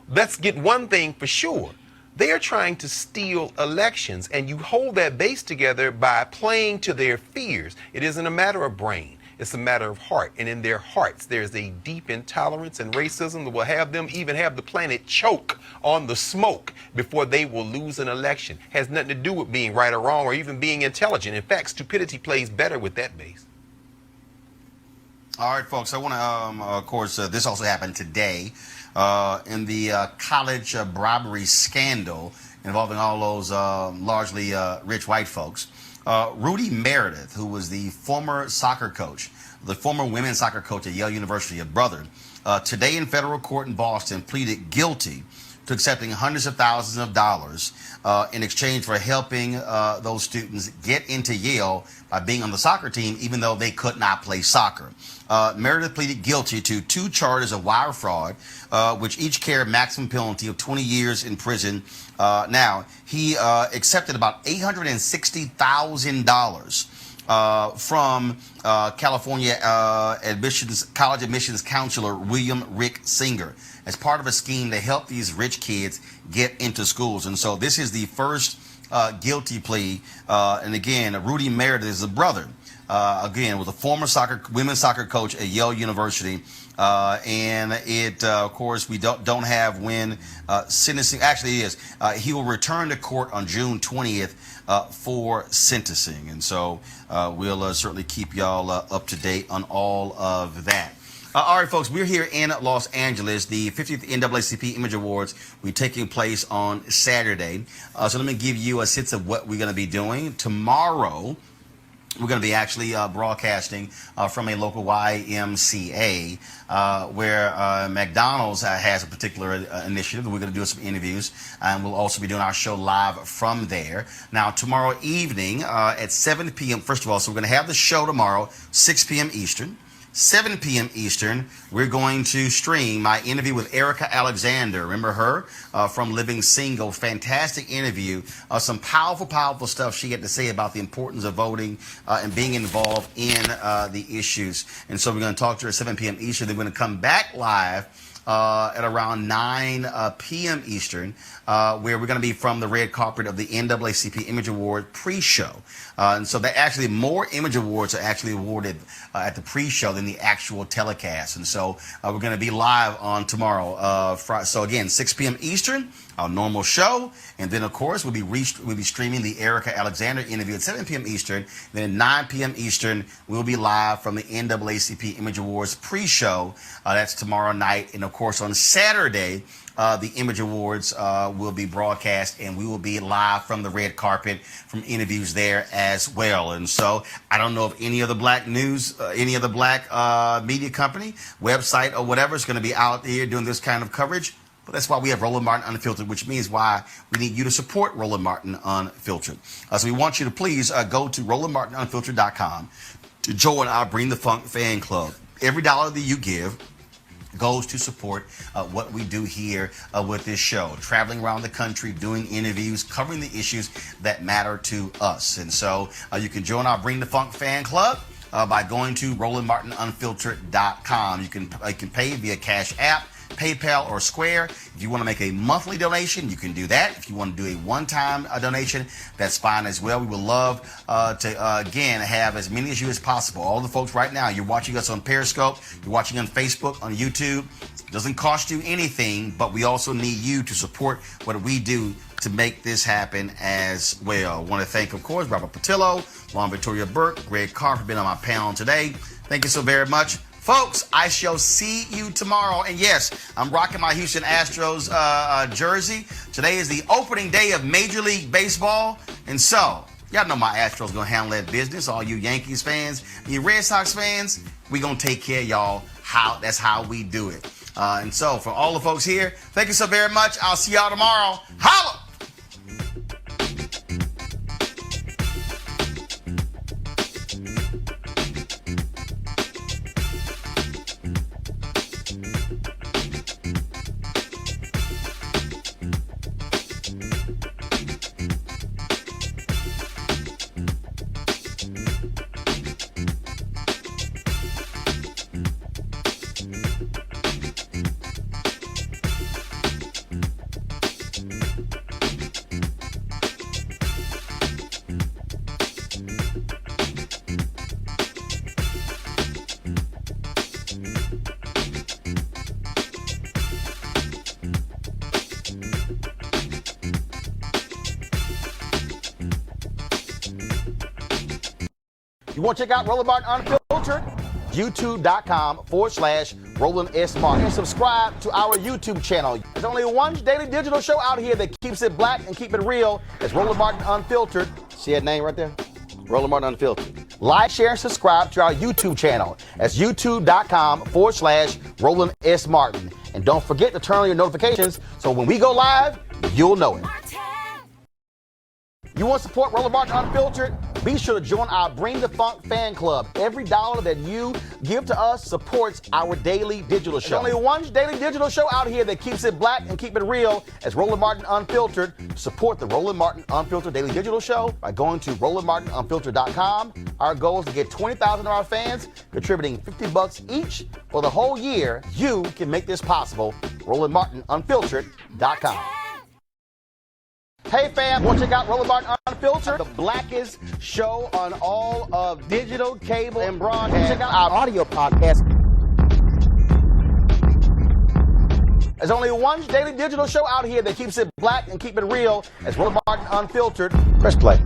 let's get one thing for sure. They are trying to steal elections, and you hold that base together by playing to their fears. It isn't a matter of brain. It's a matter of heart. And in their hearts, there's a deep intolerance and racism that will have them even have the planet choke on the smoke before they will lose an election. Has nothing to do with being right or wrong or even being intelligent. In fact, stupidity plays better with that base. All right, folks, I want to, of course, this also happened today in the college bribery scandal involving all those largely rich white folks. Rudy Meredith, who was the former soccer coach, the former women's soccer coach at Yale University, a brother, today in federal court in Boston pleaded guilty to accepting hundreds of thousands of dollars in exchange for helping those students get into Yale by being on the soccer team, even though they could not play soccer. Meredith pleaded guilty to 2 charges of wire fraud, which each carry a maximum penalty of 20 years in prison. Now, he accepted about $860,000 from California college admissions counselor William Rick Singer as part of a scheme to help these rich kids get into schools. And so this is the first guilty plea. And again, Rudy Meredith is a brother. Again, was a former women's soccer coach at Yale University. And it, of course, we don't have when sentencing actually is. He will return to court on June 20th for sentencing. And so we'll certainly keep y'all up to date on all of that. All right, folks, we're here in Los Angeles. The 50th NAACP Image Awards will be taking place on Saturday. So let me give you a sense of what we're going to be doing. Tomorrow, we're going to be actually broadcasting from a local YMCA where McDonald's has a particular initiative. We're going to do some interviews, and we'll also be doing our show live from there. Now, tomorrow evening at 7 p.m., first of all, so we're going to have the show tomorrow, 6 p.m. Eastern. 7 p.m. Eastern, we're going to stream my interview with Erica Alexander. Remember her from Living Single? Fantastic interview. Some powerful, powerful stuff she had to say about the importance of voting and being involved in the issues. And so we're going to talk to her at 7 p.m. Eastern. Then we're going to come back live at around 9 p.m. Eastern, where we're going to be from the red carpet of the NAACP Image Award pre-show. And so that actually more Image Awards are actually awarded at the pre-show than the actual telecast. And so we're going to be live on tomorrow. So again, 6 p.m. Eastern, our normal show. And then, of course, we'll be streaming the Erica Alexander interview at 7 p.m. Eastern. Then at 9 p.m. Eastern, we'll be live from the NAACP Image Awards pre-show. That's tomorrow night. And, of course, on Saturday, the Image Awards will be broadcast, and we will be live from the red carpet from interviews there as well. And so I don't know if any other black news, any other black media company, website, or whatever is going to be out here doing this kind of coverage. But that's why we have Roland Martin Unfiltered, which means why we need you to support Roland Martin Unfiltered. So we want you to please go to RolandMartinUnfiltered.com to join our Bring the Funk fan club. Every dollar that you give goes to support what we do here with this show, traveling around the country, doing interviews, covering the issues that matter to us. And so you can join our Bring the Funk fan club by going to RolandMartinUnfiltered.com. You can pay via Cash App, PayPal, or Square. If you want to make a monthly donation, you can do that. If you want to do a one-time donation, that's fine as well. We would love to, again, have as many of you as possible. All the folks right now, you're watching us on Periscope, you're watching on Facebook, on YouTube. It doesn't cost you anything, but we also need you to support what we do to make this happen as well. I want to thank, of course, Robert Patillo, Lauren Victoria Burke, Greg Carr for being on my panel today. Thank you so very much. Folks, I shall see you tomorrow. And yes, I'm rocking my Houston Astros jersey. Today is the opening day of Major League Baseball. And so, y'all know my Astros going to handle that business. All you Yankees fans, you Red Sox fans, we going to take care of y'all. That's how we do it. And so, for all the folks here, thank you so very much. I'll see y'all tomorrow. Holla! You want to check out Roland Martin Unfiltered? YouTube.com/Roland S. Martin. And subscribe to our YouTube channel. There's only one daily digital show out here that keeps it black and keep it real. It's Roland Martin Unfiltered. See that name right there? Roland Martin Unfiltered. Like, share, and subscribe to our YouTube channel. That's YouTube.com/Roland S. Martin. And don't forget to turn on your notifications so when we go live, you'll know it. You want to support Roland Martin Unfiltered? Be sure to join our Bring the Funk fan club. Every dollar that you give to us supports our daily digital show. There's only one daily digital show out here that keeps it black and keep it real. It's Roland Martin Unfiltered. Support the Roland Martin Unfiltered daily digital show by going to RolandMartinUnfiltered.com. Our goal is to get 20,000 of our fans contributing $50 each for the whole year. You can make this possible. RolandMartinUnfiltered.com. Hey fam, want to check out Roland Martin Unfiltered, the blackest show on all of digital, cable, and broadcast. Check out our audio podcast. There's only one daily digital show out here that keeps it black and keep it real. It's Roland Martin Unfiltered. Press play.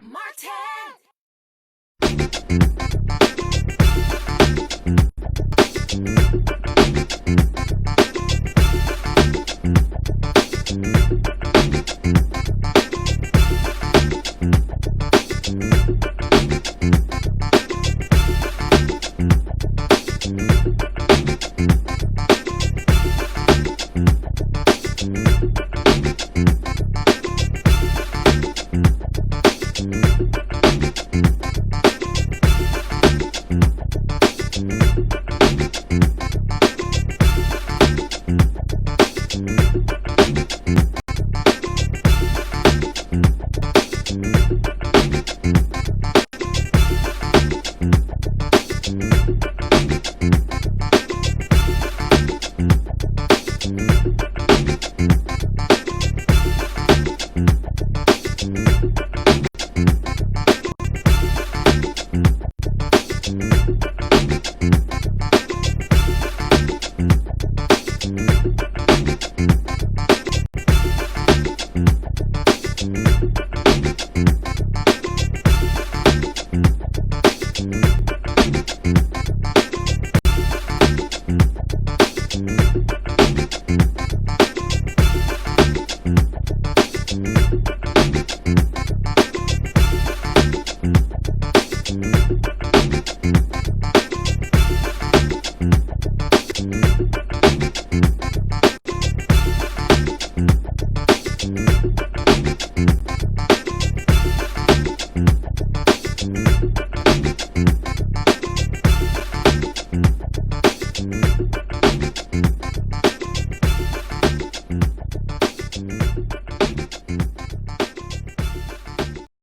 Martin.